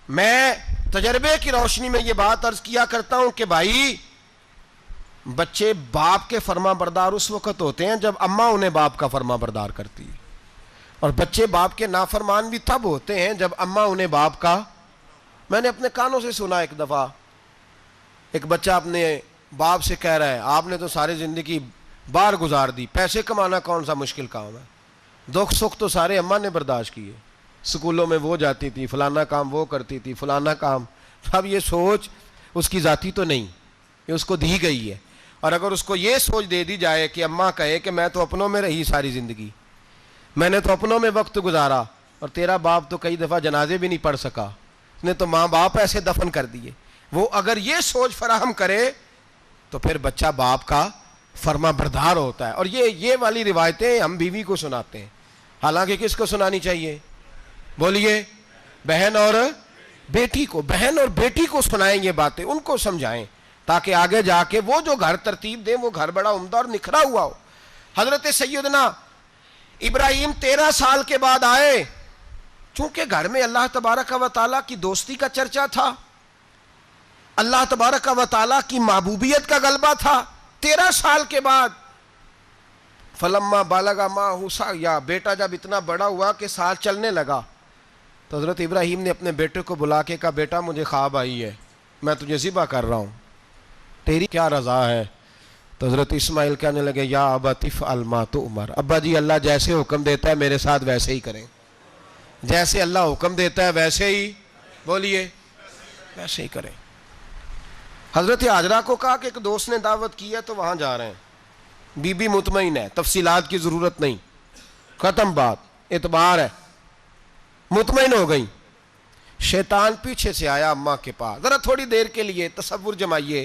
میں تجربے کی روشنی میں یہ بات عرض کیا کرتا ہوں کہ بھائی بچے باپ کے فرما بردار اس وقت ہوتے ہیں جب اماں انہیں باپ کا فرما بردار کرتی ہے، اور بچے باپ کے نافرمان بھی تب ہوتے ہیں جب اماں انہیں باپ کا۔ میں نے اپنے کانوں سے سنا ایک دفعہ ایک بچہ اپنے باپ سے کہہ رہا ہے آپ نے تو ساری زندگی باہر گزار دی، پیسے کمانا کون سا مشکل کام ہے، دکھ سکھ تو سارے اماں نے برداشت کیے، سکولوں میں وہ جاتی تھی، فلانا کام وہ کرتی تھی، فلانا کام۔ اب یہ سوچ اس کی ذاتی تو نہیں، یہ اس کو دی گئی ہے، اور اگر اس کو یہ سوچ دے دی جائے کہ اماں کہے کہ میں تو اپنوں میں رہی ساری زندگی، میں نے تو اپنوں میں وقت گزارا، اور تیرا باپ تو کئی دفعہ جنازے بھی نہیں پڑھ سکا، اس نے تو ماں باپ ایسے دفن کر دیے، وہ اگر یہ سوچ فراہم کرے تو پھر بچہ باپ کا فرما بردار ہوتا ہے۔ اور یہ والی روایتیں ہم بیوی کو سناتے ہیں، حالانکہ کس کو سنانی چاہیے؟ بولیے، بہن اور بیٹی کو، بہن اور بیٹی کو سنائیں یہ باتیں، ان کو سمجھائیں تاکہ آگے جا کے وہ جو گھر ترتیب دیں وہ گھر بڑا عمدہ اور نکھرا ہوا ہو۔ حضرت سیدنا ابراہیم 13 سال کے بعد آئے، چونکہ گھر میں اللہ تبارک و تعالیٰ کی دوستی کا چرچا تھا، اللہ تبارک و تعالیٰ کی محبوبیت کا غلبہ تھا۔ 13 سال کے بعد فلما بالغ معہ سعیا، بیٹا جب اتنا بڑا ہوا کہ ساتھ چلنے لگا تو حضرت ابراہیم نے اپنے بیٹے کو بلا کے کہا بیٹا مجھے خواب آئی ہے، میں تجھے ذبح کر رہا ہوں، تیری کیا رضا ہے؟ تو حضرت اسماعیل کہنے لگے یا ابت افعل ما تؤمر، ابا جی اللہ جیسے حکم دیتا ہے میرے ساتھ ویسے ہی کریں، جیسے اللہ حکم دیتا ہے ویسے ہی، بولیے، ویسے ہی کریں۔ حضرت ہاجرہ کو کہا کہ ایک دوست نے دعوت کی ہے تو وہاں جا رہے ہیں، بی بی مطمئن ہے، تفصیلات کی ضرورت نہیں، ختم بات، اعتبار ہے، مطمئن ہو گئی۔ شیطان پیچھے سے آیا اماں کے پاس، ذرا تھوڑی دیر کے لیے تصور جمائیے،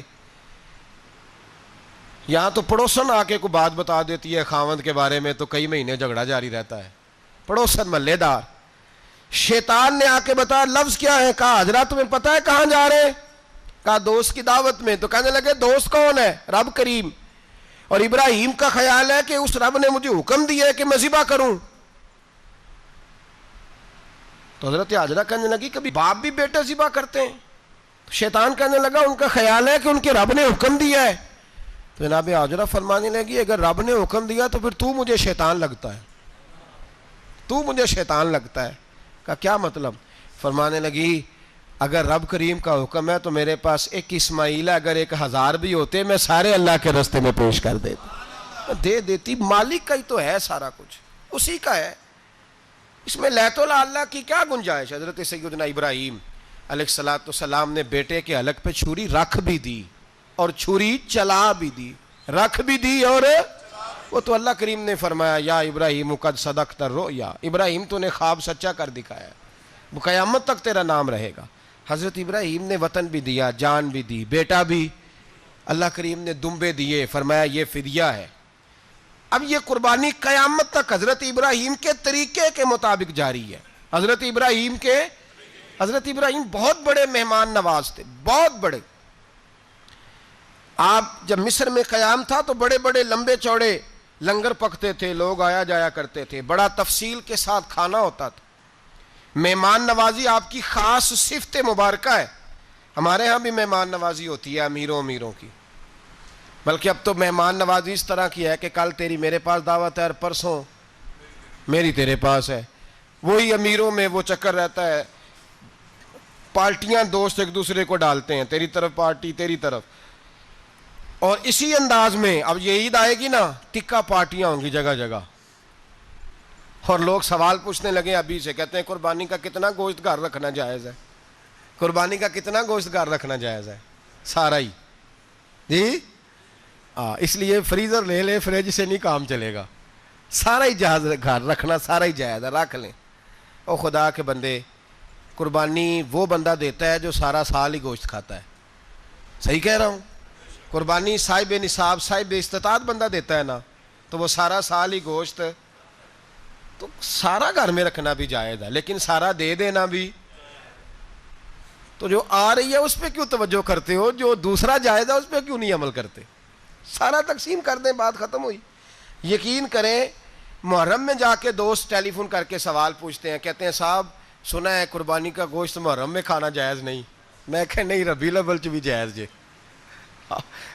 یہاں تو پڑوسن آ کے کوئی بات بتا دیتی ہے خاوند کے بارے میں تو کئی مہینے جھگڑا جاری رہتا ہے، پڑوسن محلے دار۔ شیطان نے آ کے بتایا لفظ کیا ہے؟ کہا حضرہ تمہیں پتہ ہے کہاں جا رہے ہیں؟ کہا دوست کی دعوت میں۔ تو کہنے لگے دوست کون ہے؟ رب کریم، اور ابراہیم کا خیال ہے کہ اس رب نے مجھے حکم دیا ہے کہ میں ذبح کروں۔ تو حضرت ہاجرہ کہنے لگی کبھی باپ بھی بیٹا ذبح کرتے ہیں؟ شیطان کہنے لگا ان کا خیال ہے کہ ان کے رب نے حکم دیا ہے۔ تو جناب ہاجرہ فرمانے لگی اگر رب نے حکم دیا تو پھر تو مجھے شیطان لگتا ہے، تو مجھے شیطان لگتا ہے۔ کہا کیا مطلب؟ فرمانے لگی اگر رب کریم کا حکم ہے تو میرے پاس ایک اسماعیل ہے، اگر 1000 بھی ہوتے میں سارے اللہ کے راستے میں پیش کر دے دیتی، مالک کا ہی تو ہے سارا کچھ، اسی کا ہے، اس میں لیت اللہ کی کیا گنجائش؟ حضرت سیدنا ابراہیم علیہ السلام نے بیٹے کے حلق پہ چھری رکھ بھی دی اور چھری چلا بھی دی، رکھ بھی دی، اور وہ تو اللہ کریم نے فرمایا یا ابراہیم قد صدقت الرؤیا، ابراہیم تو نے خواب سچا کر دکھایا، وہ قیامت تک تیرا نام رہے گا۔ حضرت ابراہیم نے وطن بھی دیا، جان بھی دی، بیٹا بھی، اللہ کریم نے دمبے دیے، فرمایا یہ فدیہ ہے۔ اب یہ قربانی قیامت تک حضرت ابراہیم کے طریقے کے مطابق جاری ہے. حضرت ابراہیم بہت بڑے مہمان نواز تھے, بہت بڑے. آپ جب مصر میں قیام تھا تو بڑے بڑے لمبے چوڑے لنگر پکتے تھے, لوگ آیا جایا کرتے تھے, بڑا تفصیل کے ساتھ کھانا ہوتا تھا. مہمان نوازی آپ کی خاص صفت مبارکہ ہے. ہمارے ہاں بھی مہمان نوازی ہوتی ہے امیروں کی, بلکہ اب تو مہمان نوازی اس طرح کی ہے کہ کل تیری میرے پاس دعوت ہے اور پرسوں میری تیرے پاس ہے. وہی امیروں میں وہ چکر رہتا ہے, پارٹیاں دوست ایک دوسرے کو ڈالتے ہیں, تیری طرف پارٹی تیری طرف. اور اسی انداز میں اب یہ عید آئے گی نا, ٹکا پارٹیاں ہوں گی جگہ جگہ. اور لوگ سوال پوچھنے لگے ابھی سے, کہتے ہیں قربانی کا کتنا گوشت گھر رکھنا جائز ہے, قربانی کا کتنا گوشت گھر رکھنا جائز ہے؟ سارا ہی جی. اس لیے فریزر لے لے, فریج سے نہیں کام چلے گا. سارا ہی جہاز گھر رکھنا سارا ہی جائز ہے, رکھ لیں. او خدا کے بندے, قربانی وہ بندہ دیتا ہے جو سارا سال ہی گوشت کھاتا ہے. صحیح کہہ رہا ہوں؟ قربانی صاحب نصاب صاحب استطاعت بندہ دیتا ہے نا, تو وہ سارا سال ہی گوشت, تو سارا گھر میں رکھنا بھی جائز ہے, لیکن سارا دے دینا بھی. تو جو آ رہی ہے اس پہ کیوں توجہ کرتے ہو, جو دوسرا جائز ہے اس پہ کیوں نہیں عمل کرتے؟ سارا تقسیم کر دیں, بات ختم ہوئی. یقین کریں, محرم میں جا کے دوست ٹیلی فون کر کے سوال پوچھتے ہیں, کہتے ہیں صاحب سنا ہے قربانی کا گوشت محرم میں کھانا جائز نہیں. میں کہ نہیں, ربیع الاول چ بھی جائز جے,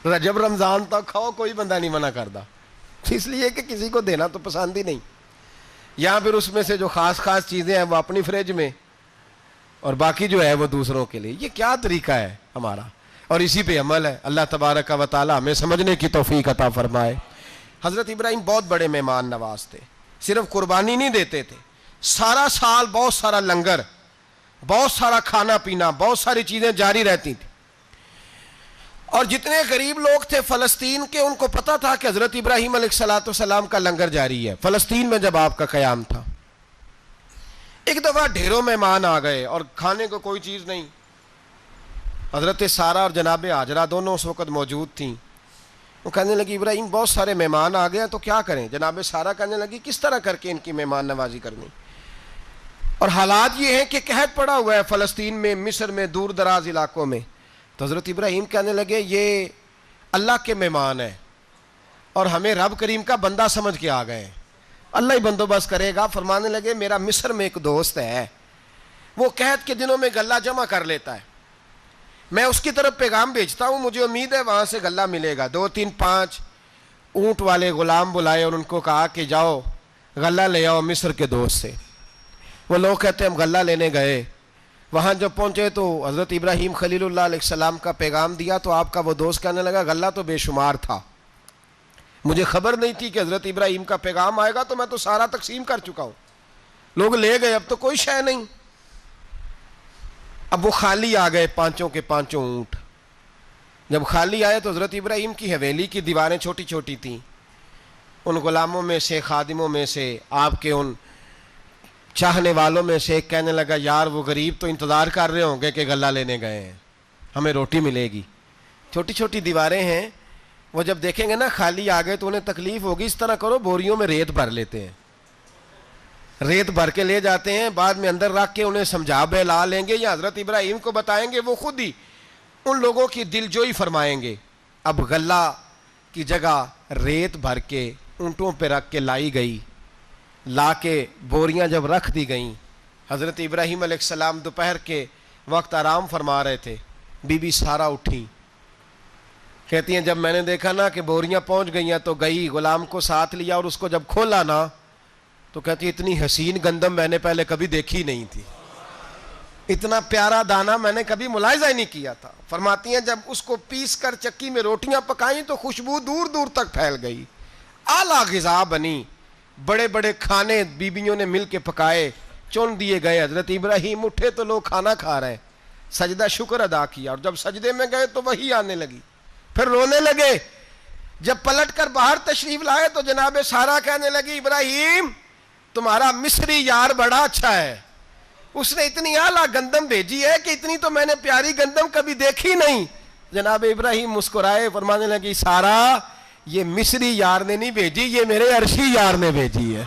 رجب رمضان تک کھاؤ, کوئی بندہ نہیں منع کرتا. اس لیے کہ کسی کو دینا تو پسند ہی نہیں. یا پھر اس میں سے جو خاص چیزیں ہیں وہ اپنی فریج میں, اور باقی جو ہے وہ دوسروں کے لیے. یہ کیا طریقہ ہے ہمارا؟ اور اسی پہ عمل ہے. اللہ تبارک و تعالی ہمیں سمجھنے کی توفیق عطا فرمائے. حضرت ابراہیم بہت بڑے مہمان نواز تھے. صرف قربانی نہیں دیتے تھے, سارا سال بہت سارا لنگر, بہت سارا کھانا پینا, بہت ساری چیزیں جاری رہتی تھیں. اور جتنے غریب لوگ تھے فلسطین کے, ان کو پتا تھا کہ حضرت ابراہیم علیہ السلام کا لنگر جاری ہے. فلسطین میں جب آپ کا قیام تھا, ایک دفعہ ڈھیروں مہمان آ گئے اور کھانے کو کوئی چیز نہیں. حضرت سارہ اور جناب ہاجرہ دونوں اس وقت موجود تھیں. وہ کہنے لگی ابراہیم بہت سارے مہمان آ گئے ہیں تو کیا کریں؟ جناب سارہ کہنے لگی کس طرح کر کے ان کی مہمان نوازی کرنی. اور حالات یہ ہیں کہ قحط پڑا ہوا ہے فلسطین میں, مصر میں, دور دراز علاقوں میں. تو حضرت ابراہیم کہنے لگے یہ اللہ کے مہمان ہیں اور ہمیں رب کریم کا بندہ سمجھ کے آ گئے ہیں, اللہ ہی بندوبست کرے گا. فرمانے لگے میرا مصر میں ایک دوست ہے, وہ قحط کے دنوں میں غلہ جمع کر لیتا ہے, میں اس کی طرف پیغام بھیجتا ہوں, مجھے امید ہے وہاں سے غلہ ملے گا. 2 3 5 اونٹ والے غلام بلائے اور ان کو کہا کہ جاؤ غلہ لے آؤ مصر کے دوست سے. وہ لوگ کہتے ہیں ہم غلہ لینے گئے, وہاں جب پہنچے تو حضرت ابراہیم خلیل اللہ علیہ السلام کا پیغام دیا تو آپ کا وہ دوست کہنے لگا غلہ تو بے شمار تھا, مجھے خبر نہیں تھی کہ حضرت ابراہیم کا پیغام آئے گا, تو میں تو سارا تقسیم کر چکا ہوں, لوگ لے گئے, اب تو کوئی شے نہیں. اب وہ خالی آ گئے 5 کے 5 اونٹ. جب خالی آئے تو حضرت ابراہیم کی حویلی کی دیواریں چھوٹی چھوٹی تھیں. ان غلاموں میں سے, خادموں میں سے, آپ کے ان چاہنے والوں میں سے ایک کہنے لگا یار وہ غریب تو انتظار کر رہے ہوں گے کہ غلہ لینے گئے ہیں, ہمیں روٹی ملے گی. چھوٹی چھوٹی دیواریں ہیں, وہ جب دیکھیں گے نا خالی آ گئے تو انہیں تکلیف ہوگی. اس طرح کرو بوریوں میں ریت بھر لیتے ہیں, ریت بھر کے لے جاتے ہیں, بعد میں اندر رکھ کے انہیں سمجھا بہلا لیں گے یا حضرت ابراہیم کو بتائیں گے, وہ خود ہی ان لوگوں کی دل جوئی فرمائیں گے. اب غلہ کی جگہ ریت بھر کے اونٹوں پہ رکھ کے لائی گئی. لا کے بوریاں جب رکھ دی گئیں, حضرت ابراہیم علیہ السلام دوپہر کے وقت آرام فرما رہے تھے. بی بی سارہ اٹھی, کہتی ہیں جب میں نے دیکھا نا کہ بوریاں پہنچ گئی ہیں تو گئی, غلام کو ساتھ لیا اور اس کو جب کھولا نا تو کہتی اتنی حسین گندم میں نے پہلے کبھی دیکھی نہیں تھی, اتنا پیارا دانہ میں نے کبھی ملاحظہ ہی نہیں کیا تھا. فرماتی ہیں جب اس کو پیس کر چکی میں روٹیاں پکائیں تو خوشبو دور دور تک پھیل گئی, اعلیٰ غذا بنی, بڑے بڑے کھانے بیبیوں نے مل کے پکائے, چن دیے گئے. حضرت ابراہیم اٹھے تو لوگ کھانا کھا رہے ہیں, سجدہ شکر ادا کیا, اور جب سجدے میں گئے تو وحی آنے لگی, پھر رونے لگے. جب پلٹ کر باہر تشریف لائے تو جناب سارہ کہنے لگی ابراہیم تمہارا مصری یار بڑا اچھا ہے, اس نے اتنی اعلیٰ گندم بھیجی ہے کہ اتنی تو میں نے پیاری گندم کبھی دیکھی نہیں. جناب ابراہیم مسکرائے, فرمانے لگی سارہ یہ مصری یار نے نہیں بھیجی، یہ میرے عرشی یار نے بھیجی ہے،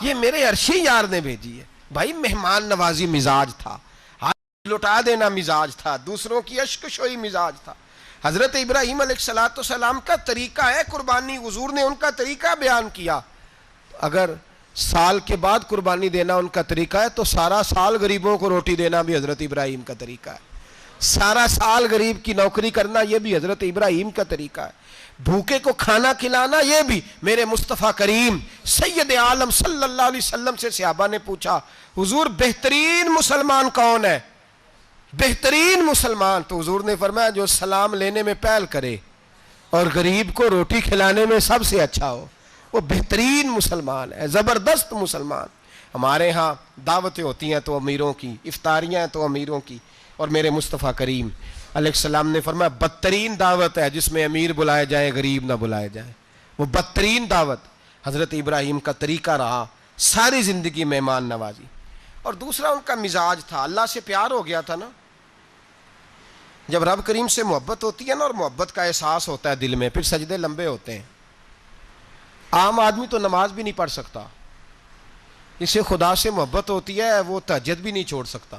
یہ میرے عرشی یار نے بھیجی ہے۔ بھائی مہمان نوازی مزاج تھا، ہاتھ لٹا دینا مزاج تھا، دوسروں کی اشک شوئی مزاج تھا۔ حضرت ابراہیم علیہ السلام کا طریقہ ہے قربانی، حضور نے ان کا طریقہ بیان کیا۔ اگر سال کے بعد قربانی دینا ان کا طریقہ ہے تو سارا سال غریبوں کو روٹی دینا بھی حضرت ابراہیم کا طریقہ ہے، سارا سال غریب کی نوکری کرنا یہ بھی حضرت ابراہیم کا طریقہ ہے، بھوکے کو کھانا کھلانا یہ بھی۔ میرے مصطفیٰ کریم سید عالم صلی اللہ علیہ وسلم سے صحابہ نے پوچھا حضور بہترین مسلمان کون ہے؟ بہترین مسلمان؟ تو حضور نے فرمایا جو سلام لینے میں پہل کرے اور غریب کو روٹی کھلانے میں سب سے اچھا ہو، وہ بہترین مسلمان ہے، زبردست مسلمان۔ ہمارے ہاں دعوتیں ہوتی ہیں تو امیروں کی، افطاریاں ہیں تو امیروں کی، اور میرے مصطفیٰ کریم علیہ السلام نے فرمایا بدترین دعوت ہے جس میں امیر بلائے جائیں غریب نہ بلائے جائیں، وہ بدترین دعوت حضرت ابراہیم کا طریقہ رہا، ساری زندگی مہمان نوازی۔ اور دوسرا ان کا مزاج تھا، اللہ سے پیار ہو گیا تھا نا، جب رب کریم سے محبت ہوتی ہے نا اور محبت کا احساس ہوتا ہے دل میں، پھر سجدے لمبے ہوتے ہیں۔ عام آدمی تو نماز بھی نہیں پڑھ سکتا، جس سے خدا سے محبت ہوتی ہے وہ تہجد بھی نہیں چھوڑ سکتا۔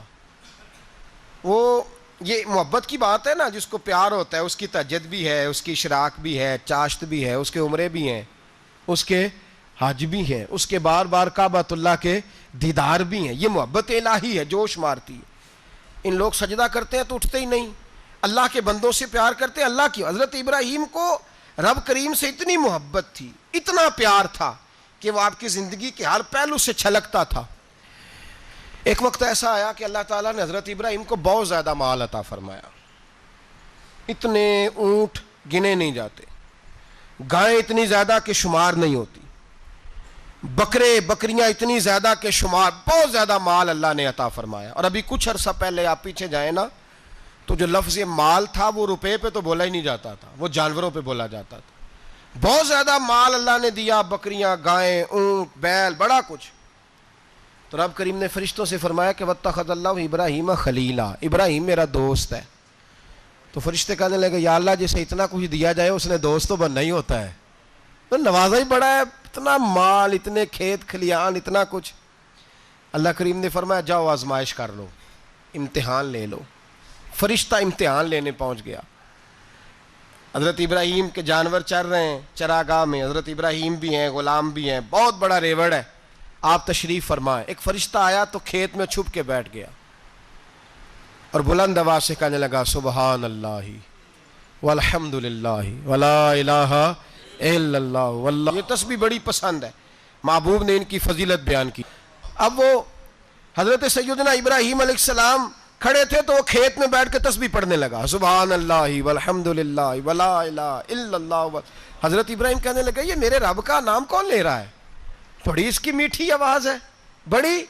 وہ یہ محبت کی بات ہے نا، جس کو پیار ہوتا ہے اس کی تہجد بھی ہے، اس کی اشراق بھی ہے، چاشت بھی ہے، اس کے عمرے بھی ہیں، اس کے حج بھی ہیں، اس کے بار بار کعبۃ اللہ کے دیدار بھی ہیں۔ یہ محبت الہی ہے، جوش مارتی ہے۔ ان لوگ سجدہ کرتے ہیں تو اٹھتے ہی نہیں، اللہ کے بندوں سے پیار کرتے ہیں اللہ کی۔ حضرت ابراہیم کو رب کریم سے اتنی محبت تھی، اتنا پیار تھا کہ وہ آپ کی زندگی کے ہر پہلو سے چھلکتا تھا۔ ایک وقت ایسا آیا کہ اللہ تعالیٰ نے حضرت ابراہیم کو بہت زیادہ مال عطا فرمایا، اتنے اونٹ گنے نہیں جاتے، گائیں اتنی زیادہ کہ شمار نہیں ہوتی، بکرے بکریاں اتنی زیادہ کہ شمار، بہت زیادہ مال اللہ نے عطا فرمایا۔ اور ابھی کچھ عرصہ پہلے آپ پیچھے جائیں نا تو جو لفظ مال تھا وہ روپے پہ تو بولا ہی نہیں جاتا تھا، وہ جانوروں پہ بولا جاتا تھا۔ بہت زیادہ مال اللہ نے دیا، بکریاں، گائیں، اونٹ، بیل، بڑا کچھ۔ تو رب کریم نے فرشتوں سے فرمایا کہ وَاتَّخَذَ اللَّهُ ابراہیم خلیلا، ابراہیم میرا دوست ہے۔ تو فرشتے کہنے لگے یا اللہ جسے اتنا کچھ دیا جائے اس نے دوست تو بننا ہی ہوتا ہے، تو نوازا ہی بڑا ہے، اتنا مال، اتنے کھیت کھلیان، اتنا کچھ۔ اللہ کریم نے فرمایا جاؤ آزمائش کر لو، امتحان لے لو۔ فرشتہ امتحان لینے پہنچ گیا۔ حضرت ابراہیم کے جانور چر رہے ہیں چراگاہ میں، حضرت ابراہیم بھی ہیں، غلام بھی ہیں، بہت بڑا ریوڑ ہے، آپ تشریف فرمائیں۔ ایک فرشتہ آیا تو کھیت میں چھپ کے بیٹھ گیا اور بلند آواز سے کہنے لگا سبحان اللہ والحمد للہ ولا الہ الا اللہ واللہ۔ یہ تسبیح بڑی پسند ہے، محبوب نے ان کی فضیلت بیان کی۔ اب وہ حضرت سیدنا ابراہیم علیہ السلام کھڑے تھے تو وہ کھیت میں بیٹھ کے تسبیح پڑھنے لگا سبحان اللہ والحمد للہ ولا الہ الا اللہ۔ حضرت ابراہیم کہنے لگے یہ میرے رب کا نام کون لے رہا ہے؟ بڑی اس کی میٹھی آواز ہے، بڑی،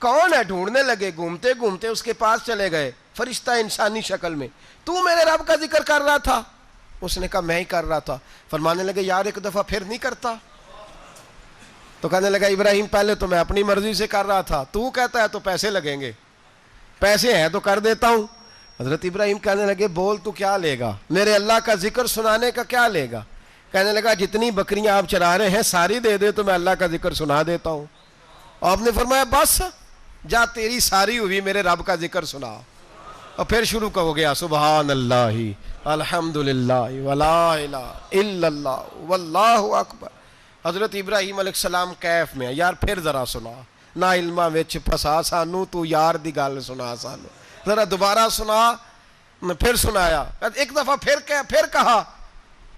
کون ہے؟ ڈھونڈنے لگے، گھومتے گھومتے اس کے پاس چلے گئے، فرشتہ انسانی شکل میں، تو میرے رب کا ذکر کر رہا تھا؟ اس نے کہا میں ہی کر رہا تھا۔ فرمانے لگے یار ایک دفعہ پھر نہیں کرتا؟ تو کہنے لگا ابراہیم پہلے تو میں اپنی مرضی سے کر رہا تھا، تو کہتا ہے تو پیسے لگیں گے، پیسے ہیں تو کر دیتا ہوں۔ حضرت ابراہیم کہنے لگے بول تو کیا لے گا؟ میرے اللہ کا ذکر سنانے کا کیا لے گا؟ کہنے لگا جتنی بکریاں آپ چرا رہے ہیں ساری دے دے تو میں اللہ کا ذکر سنا دیتا ہوں۔ اور آپ نے فرمایا بس جا تیری ساری ہوئی میرے رب کا ذکر سنا۔ اور پھر شروع ہو گیا سبحان اللہ الحمد للہ ولا الہ الا اللہ واللہ اکبر۔ حضرت ابراہیم علیہ السلام کیف میں یار پھر ذرا سنا، نہ علماں وچ پھسا سانو، تو یار دی گل سنا سانو، ذرا دوبارہ سنا۔ پھر سنایا، ایک دفعہ پھر کہا،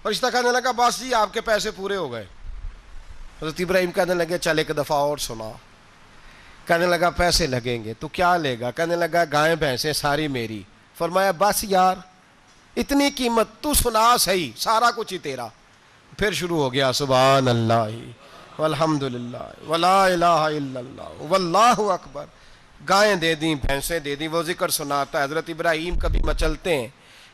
فرشتہ کہنے لگا بس جی آپ کے پیسے پورے ہو گئے۔ حضرت ابراہیم کہنے لگے چل ایک دفعہ اور سنا۔ کہنے لگا پیسے لگیں گے، تو کیا لے گا؟ کہنے لگا گائیں بھینسیں ساری میری۔ فرمایا بس یار اتنی قیمت، تو سنا صحیح، سارا کچھ ہی تیرا۔ پھر شروع ہو گیا سبحان اللہ والحمد للہ ولا الہ الا اللہ واللہ اکبر۔ گائیں دے دیں، بھینسیں دے دیں، وہ ذکر سناتا ہے۔ حضرت ابراہیم کبھی مچلتے ہیں،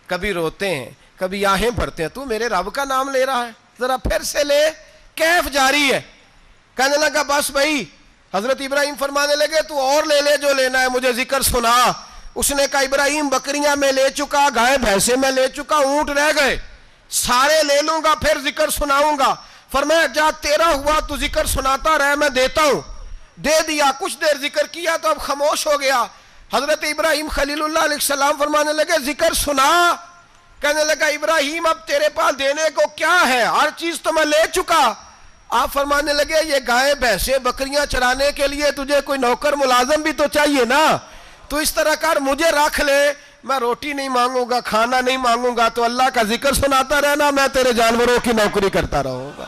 کبھی روتے ہیں، کبھی آہیں بھرتے ہیں، تو میرے رب کا نام لے رہا ہے، ذرا پھر سے لے۔ کیف جاری ہے۔ کہنے لگا بس بھائی۔ حضرت ابراہیم فرمانے لگے تو اور لے لے جو لینا ہے، مجھے ذکر سنا۔ اس نے کہا ابراہیم بکریاں میں لے چکا، گائے بھینسیں میں لے چکا، اونٹ رہ گئے، سارے لے لوں گا پھر ذکر سناؤں گا. فرمایا جا تیرا ہوا تو ذکر سناتا رہے, میں دیتا ہوں. دے دیا, کچھ دیر ذکر کیا تو اب خاموش ہو گیا. حضرت ابراہیم خلیل اللہ علیہ السلام فرمانے لگے ذکر سنا. کہنے لگا ابراہیم اب تیرے پاس دینے کو کیا ہے, ہر چیز تو میں لے چکا. آپ فرمانے لگے یہ گائے بھینسیں بکریاں چرانے کے لیے تجھے کوئی نوکر ملازم بھی تو چاہیے نا, تو اس طرح کر مجھے رکھ لے, میں روٹی نہیں مانگوں گا, کھانا نہیں مانگوں گا, تو اللہ کا ذکر سناتا رہنا, میں تیرے جانوروں کی نوکری کرتا رہوں گا.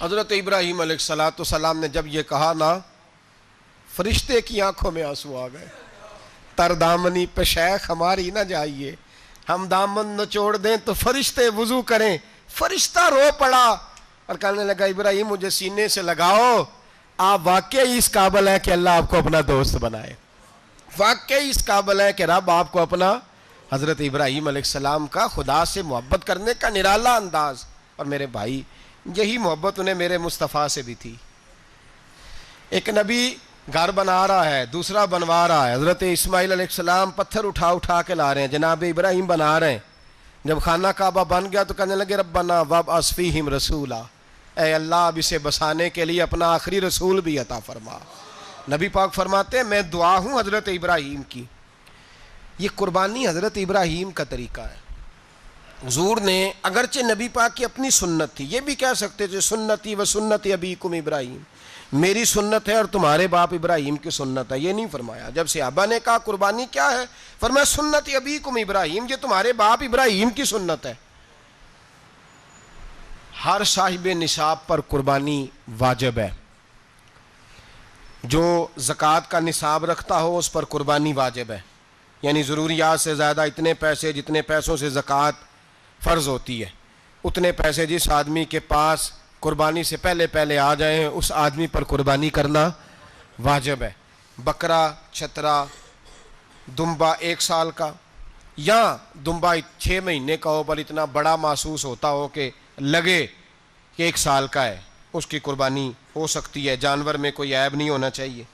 حضرت ابراہیم علیہ السلام نے جب یہ کہا نا, فرشتے کی آنکھوں میں آنسو آ گئے. تر دامنی پہ شیخ ہماری نہ جائیے, ہم دامن نچوڑ دیں تو فرشتے وضو کریں. فرشتہ رو پڑا اور کہنے لگا ابراہیم مجھے سینے سے لگاؤ, آپ واقعی اس قابل ہیں کہ اللہ آپ کو اپنا دوست بنائے, واقعی اس قابل ہے کہ رب آپ کو اپنا. حضرت ابراہیم علیہ السلام کا خدا سے محبت کرنے کا نرالا انداز. اور میرے بھائی یہی محبت انہیں میرے مصطفیٰ سے بھی تھی. ایک نبی گھر بنا رہا ہے, دوسرا بنوا رہا ہے. حضرت اسماعیل علیہ السلام پتھر اٹھا اٹھا کے لا رہے ہیں, جناب ابراہیم بنا رہے ہیں. جب خانہ کعبہ بن گیا تو کہنے لگے ربنا وابعث فیہم رسولا, اے اللہ اب اسے بسانے کے لیے اپنا آخری رسول بھی عطا فرما. نبی پاک فرماتے ہیں میں دعا ہوں حضرت ابراہیم کی. یہ قربانی حضرت ابراہیم کا طریقہ ہے. حضور نے اگرچہ نبی پاک کی اپنی سنت تھی, یہ بھی کہہ سکتے تھے سنتی و سنت ابیکم ابراہیم, میری سنت ہے اور تمہارے باپ ابراہیم کی سنت ہے. یہ نہیں فرمایا. جب صحابہ نے کہا قربانی کیا ہے, فرمایا سنت ابیکم ابراہیم, یہ تمہارے باپ ابراہیم کی سنت ہے. ہر صاحب نصاب پر قربانی واجب ہے. جو زکوٰۃ کا نصاب رکھتا ہو اس پر قربانی واجب ہے. یعنی ضروریات سے زیادہ اتنے پیسے جتنے پیسوں سے زکوٰۃ فرض ہوتی ہے, اتنے پیسے جس آدمی کے پاس قربانی سے پہلے پہلے آ جائیں اس آدمی پر قربانی کرنا واجب ہے. بکرا, چھترا, دمبا 1 سال کا یا دمبا 6 مہینے کا ہو پر اتنا بڑا محسوس ہوتا ہو کہ لگے کہ 1 سال کا ہے, اس کی قربانی ہو سکتی ہے. جانور میں کوئی عیب نہیں ہونا چاہیے.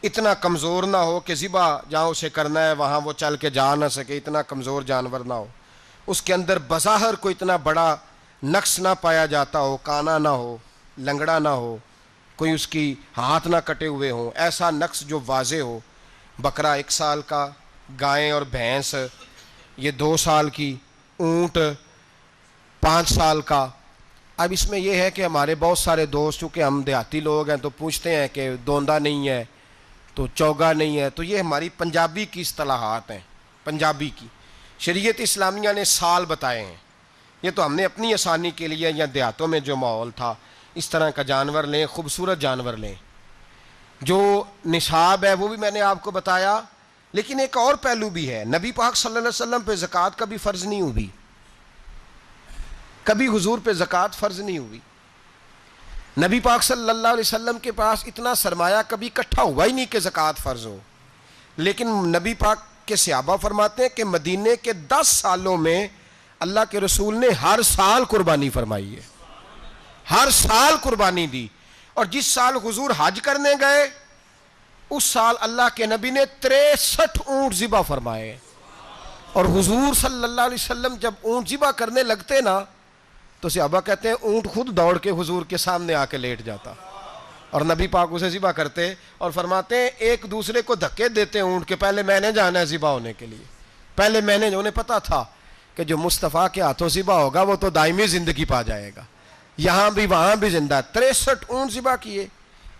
اتنا کمزور نہ ہو کہ ذبح جہاں اسے کرنا ہے وہاں وہ چل کے جا نہ سکے, اتنا کمزور جانور نہ ہو. اس کے اندر بظاہر کوئی اتنا بڑا نقص نہ پایا جاتا ہو, کانا نہ ہو, لنگڑا نہ ہو, کوئی اس کی ہاتھ نہ کٹے ہوئے ہوں, ایسا نقص جو واضح ہو. بکرا 1 سال کا, گائیں اور بھینس یہ 2 سال کی, اونٹ 5 سال کا. اب اس میں یہ ہے کہ ہمارے بہت سارے دوست چونکہ ہم دیہاتی لوگ ہیں تو پوچھتے ہیں کہ دوندا نہیں ہے تو چوگا نہیں ہے, تو یہ ہماری پنجابی کی اصطلاحات ہیں. پنجابی کی شریعت اسلامیہ نے سال بتائے ہیں. یہ تو ہم نے اپنی آسانی کے لیے یا دیہاتوں میں جو ماحول تھا اس طرح کا جانور لیں, خوبصورت جانور لیں. جو نصاب ہے وہ بھی میں نے آپ کو بتایا. لیکن ایک اور پہلو بھی ہے, نبی پاک صلی اللہ علیہ وسلم پہ زکوٰۃ کبھی فرض نہیں ہوئی, کبھی حضور پہ زکوٰۃ فرض نہیں ہوئی. نبی پاک صلی اللہ علیہ وسلم کے پاس اتنا سرمایہ کبھی اکٹھا ہوا ہی نہیں کہ زکوٰۃ فرض ہو. لیکن نبی پاک کے صحابہ فرماتے ہیں کہ مدینے کے 10 سالوں میں اللہ کے رسول نے ہر سال قربانی فرمائی ہے, ہر سال قربانی دی. اور جس سال حضور حج کرنے گئے اس سال اللہ کے نبی نے 63 اونٹ ذبح فرمائے. اور حضور صلی اللہ علیہ وسلم جب اونٹ ذبح کرنے لگتے نا تو صحابہ کہتے ہیں اونٹ خود دوڑ کے حضور کے سامنے آ کے لیٹ جاتا اور نبی پاک اسے ذبح کرتے اور فرماتے ہیں ایک دوسرے کو دھکے دیتے اونٹ کے, پہلے میں نے جانا ہے ذبح ہونے کے لیے, پہلے میں نے. انہیں پتا تھا کہ جو مصطفیٰ کے ہاتھوں ذبح ہوگا وہ تو دائمی زندگی پا جائے گا, یہاں بھی وہاں بھی زندہ. 63 اونٹ ذبح کیے.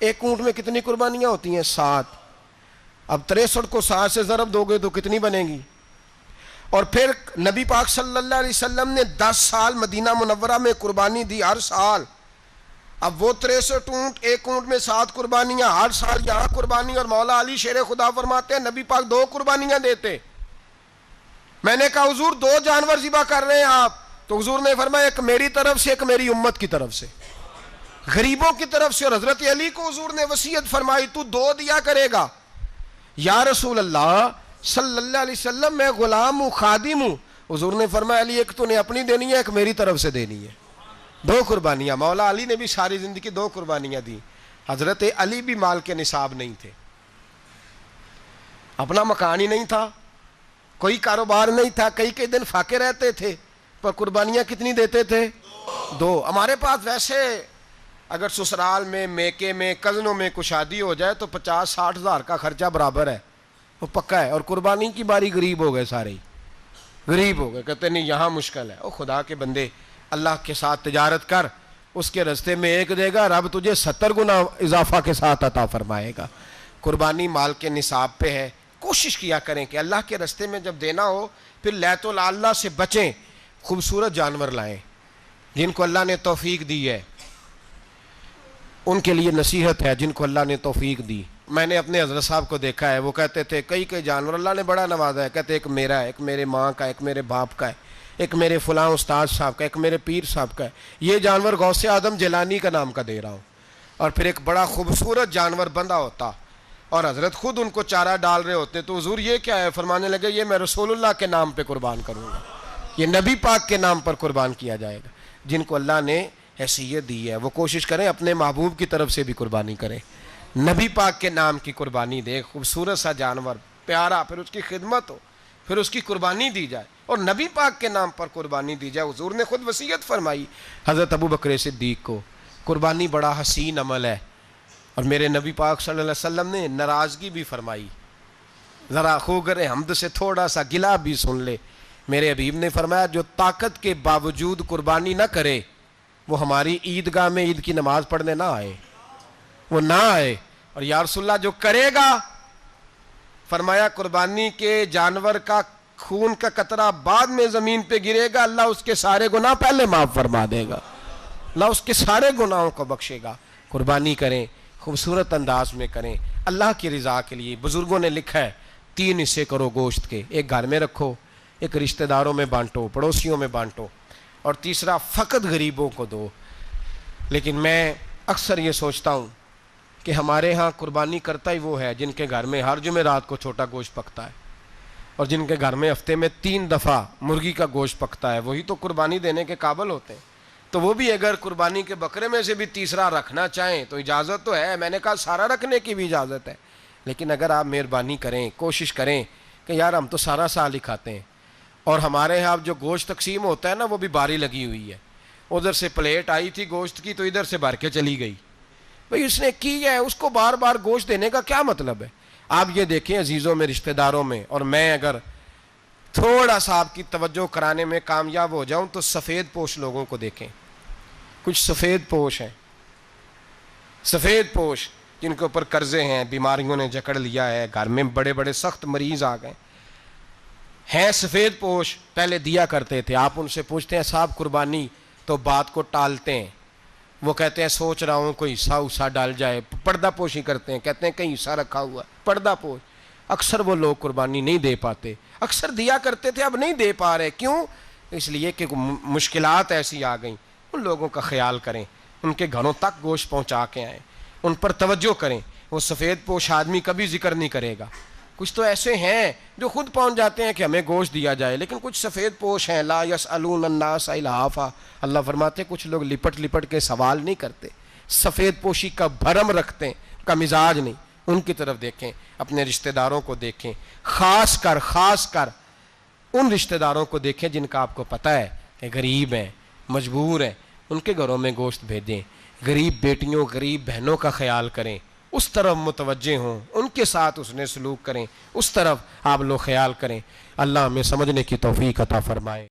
ایک اونٹ میں کتنی قربانیاں ہوتی ہیں؟ 7. اب 63 کو 7 سے ضرب دو گے تو کتنی بنے گی؟ اور پھر نبی پاک صلی اللہ علیہ وسلم نے 10 سال مدینہ منورہ میں قربانی دی, ہر سال. اب وہ 63 اونٹ, ایک اونٹ میں 7 قربانیاں, ہر سال یہاں قربانی. اور مولا علی شیر خدا فرماتے ہیں نبی پاک 2 قربانیاں دیتے. میں نے کہا حضور 2 جانور ذبح کر رہے ہیں آپ, تو حضور نے فرمایا ایک میری طرف سے ایک میری امت کی طرف سے, غریبوں کی طرف سے. اور حضرت علی کو حضور نے وصیت فرمائی تو 2 دیا کرے گا. یا رسول اللہ صلی اللہ علیہ وسلم میں غلام ہوں, خادم ہوں. حضور نے فرمایا علی ایک تو نے اپنی دینی ہے, ایک میری طرف سے دینی ہے. 2 قربانیاں. مولا علی نے بھی ساری زندگی 2 قربانیاں دی. حضرت علی بھی مال کے نصاب نہیں تھے, اپنا مکان ہی نہیں تھا, کوئی کاروبار نہیں تھا, کئی دن فاقے رہتے تھے. پر قربانیاں کتنی دیتے تھے؟ 2۔ ہمارے پاس ویسے اگر سسرال میں، میکے میں، کزنوں میں کچھ شادی ہو جائے تو 50-60 ہزار کا خرچہ برابر ہے، وہ پکا ہے۔ اور قربانی کی باری غریب ہو گئے، سارے ہی غریب ہو گئے، کہتے نہیں یہاں مشکل ہے۔ او خدا کے بندے، اللہ کے ساتھ تجارت کر، اس کے رستے میں 1 دے گا، رب تجھے 70 گنا اضافہ کے ساتھ عطا فرمائے گا۔ قربانی مال کے نصاب پہ ہے، کوشش کیا کریں کہ اللہ کے رستے میں جب دینا ہو پھر لیت اللہ سے بچیں، خوبصورت جانور لائیں۔ جن کو اللہ نے توفیق دی ہے ان کے لیے نصیحت ہے، جن کو اللہ نے توفیق دی۔ میں نے اپنے حضرت صاحب کو دیکھا ہے، وہ کہتے تھے کئی جانور اللہ نے بڑا نوازا ہے، کہتے ایک میرا ہے، ایک میرے ماں کا، ایک میرے باپ کا ہے، ایک میرے فلاں استاد صاحب کا، ایک میرے پیر صاحب کا ہے، یہ جانور غوث اعظم جیلانی کا نام کا دے رہا ہوں۔ اور پھر ایک بڑا خوبصورت جانور بندھا ہوتا اور حضرت خود ان کو چارہ ڈال رہے ہوتے، تو حضور یہ کیا ہے؟ فرمانے لگے یہ میں رسول اللہ کے نام پہ قربان کروں گا، یہ نبی پاک کے نام پر قربان کیا جائے گا۔ جن کو اللہ نے حیثیت دی ہے وہ کوشش کریں اپنے محبوب کی طرف سے بھی قربانی کریں، نبی پاک کے نام کی قربانی دے، خوبصورت سا جانور پیارا، پھر اس کی خدمت ہو، پھر اس کی قربانی دی جائے اور نبی پاک کے نام پر قربانی دی جائے۔ حضور نے خود وصیت فرمائی حضرت ابو بکر صدیق کو، قربانی بڑا حسین عمل ہے، اور میرے نبی پاک صلی اللہ علیہ وسلم نے ناراضگی بھی فرمائی، ذرا خوگر حمد سے تھوڑا سا گلا بھی سن لے۔ میرے حبیب نے فرمایا جو طاقت کے باوجود قربانی نہ کرے وہ ہماری عیدگاہ میں عید کی نماز پڑھنے نہ آئے، وہ نہ آئے۔ اور یا رسول اللہ جو کرے گا، فرمایا قربانی کے جانور کا خون کا قطرہ بعد میں زمین پہ گرے گا، اللہ اس کے سارے گناہ پہلے معاف فرما دے گا، اللہ اس کے سارے گناہوں کو بخشے گا۔ قربانی کریں، خوبصورت انداز میں کریں، اللہ کی رضا کے لیے۔ بزرگوں نے لکھا ہے 3 حصے کرو گوشت کے، ایک گھر میں رکھو، ایک رشتہ داروں میں بانٹو، پڑوسیوں میں بانٹو، اور تیسرا فقط غریبوں کو دو۔ لیکن میں اکثر یہ سوچتا ہوں کہ ہمارے ہاں قربانی کرتا ہی وہ ہے جن کے گھر میں ہر جمعرات کو چھوٹا گوشت پکتا ہے، اور جن کے گھر میں ہفتے میں 3 دفعہ مرغی کا گوشت پکتا ہے، وہی تو قربانی دینے کے قابل ہوتے ہیں۔ تو وہ بھی اگر قربانی کے بکرے میں سے بھی تیسرا رکھنا چاہیں تو اجازت تو ہے، میں نے کہا سارا رکھنے کی بھی اجازت ہے، لیکن اگر آپ مہربانی کریں، کوشش کریں کہ یار ہم تو سارا سال ہی کھاتے ہیں، اور ہمارے یہاں جو گوشت تقسیم ہوتا ہے نا وہ بھی باری لگی ہوئی ہے، ادھر سے پلیٹ آئی تھی گوشت کی تو ادھر سے بھر کے چلی گئی، بھئی اس نے کی ہے، اس کو بار بار گوشت دینے کا کیا مطلب ہے؟ آپ یہ دیکھیں عزیزوں میں، رشتہ داروں میں، اور میں اگر تھوڑا سا آپ کی توجہ کرانے میں کامیاب ہو جاؤں تو سفید پوش لوگوں کو دیکھیں، کچھ سفید پوش ہیں، سفید پوش جن کے اوپر قرضے ہیں، بیماریوں نے جکڑ لیا ہے، گھر میں بڑے بڑے سخت مریض آ گئے ہیں، سفید پوش پہلے دیا کرتے تھے۔ آپ ان سے پوچھتے ہیں صاحب قربانی، تو بات کو ٹالتے ہیں، وہ کہتے ہیں سوچ رہا ہوں کوئی حصہ ڈال جائے، پردہ پوشی کرتے ہیں، کہتے ہیں کہیں حصہ رکھا ہوا ہے، پردہ پوش۔ اکثر وہ لوگ قربانی نہیں دے پاتے، اکثر دیا کرتے تھے اب نہیں دے پا رہے، کیوں؟ اس لیے کہ مشکلات ایسی آ گئیں۔ ان لوگوں کا خیال کریں، ان کے گھروں تک گوشت پہنچا کے آئیں، ان پر توجہ کریں۔ وہ سفید پوش آدمی کبھی ذکر نہیں کرے گا، کچھ تو ایسے ہیں جو خود پہنچ جاتے ہیں کہ ہمیں گوشت دیا جائے، لیکن کچھ سفید پوش ہیں لا یسألون الناس الحافا، اللہ فرماتے ہیں کچھ لوگ لپٹ لپٹ کے سوال نہیں کرتے، سفید پوشی کا بھرم رکھتے ہیں، کا مزاج نہیں۔ ان کی طرف دیکھیں، اپنے رشتہ داروں کو دیکھیں، خاص کر ان رشتہ داروں کو دیکھیں جن کا آپ کو پتہ ہے کہ غریب ہیں، مجبور ہیں، ان کے گھروں میں گوشت بھیجیں۔ غریب بیٹیوں، غریب بہنوں کا خیال کریں، اس طرف متوجہ ہوں، ان کے ساتھ اس نے سلوک کریں، اس طرف آپ لوگ خیال کریں۔ اللہ ہمیں سمجھنے کی توفیق عطا فرمائے۔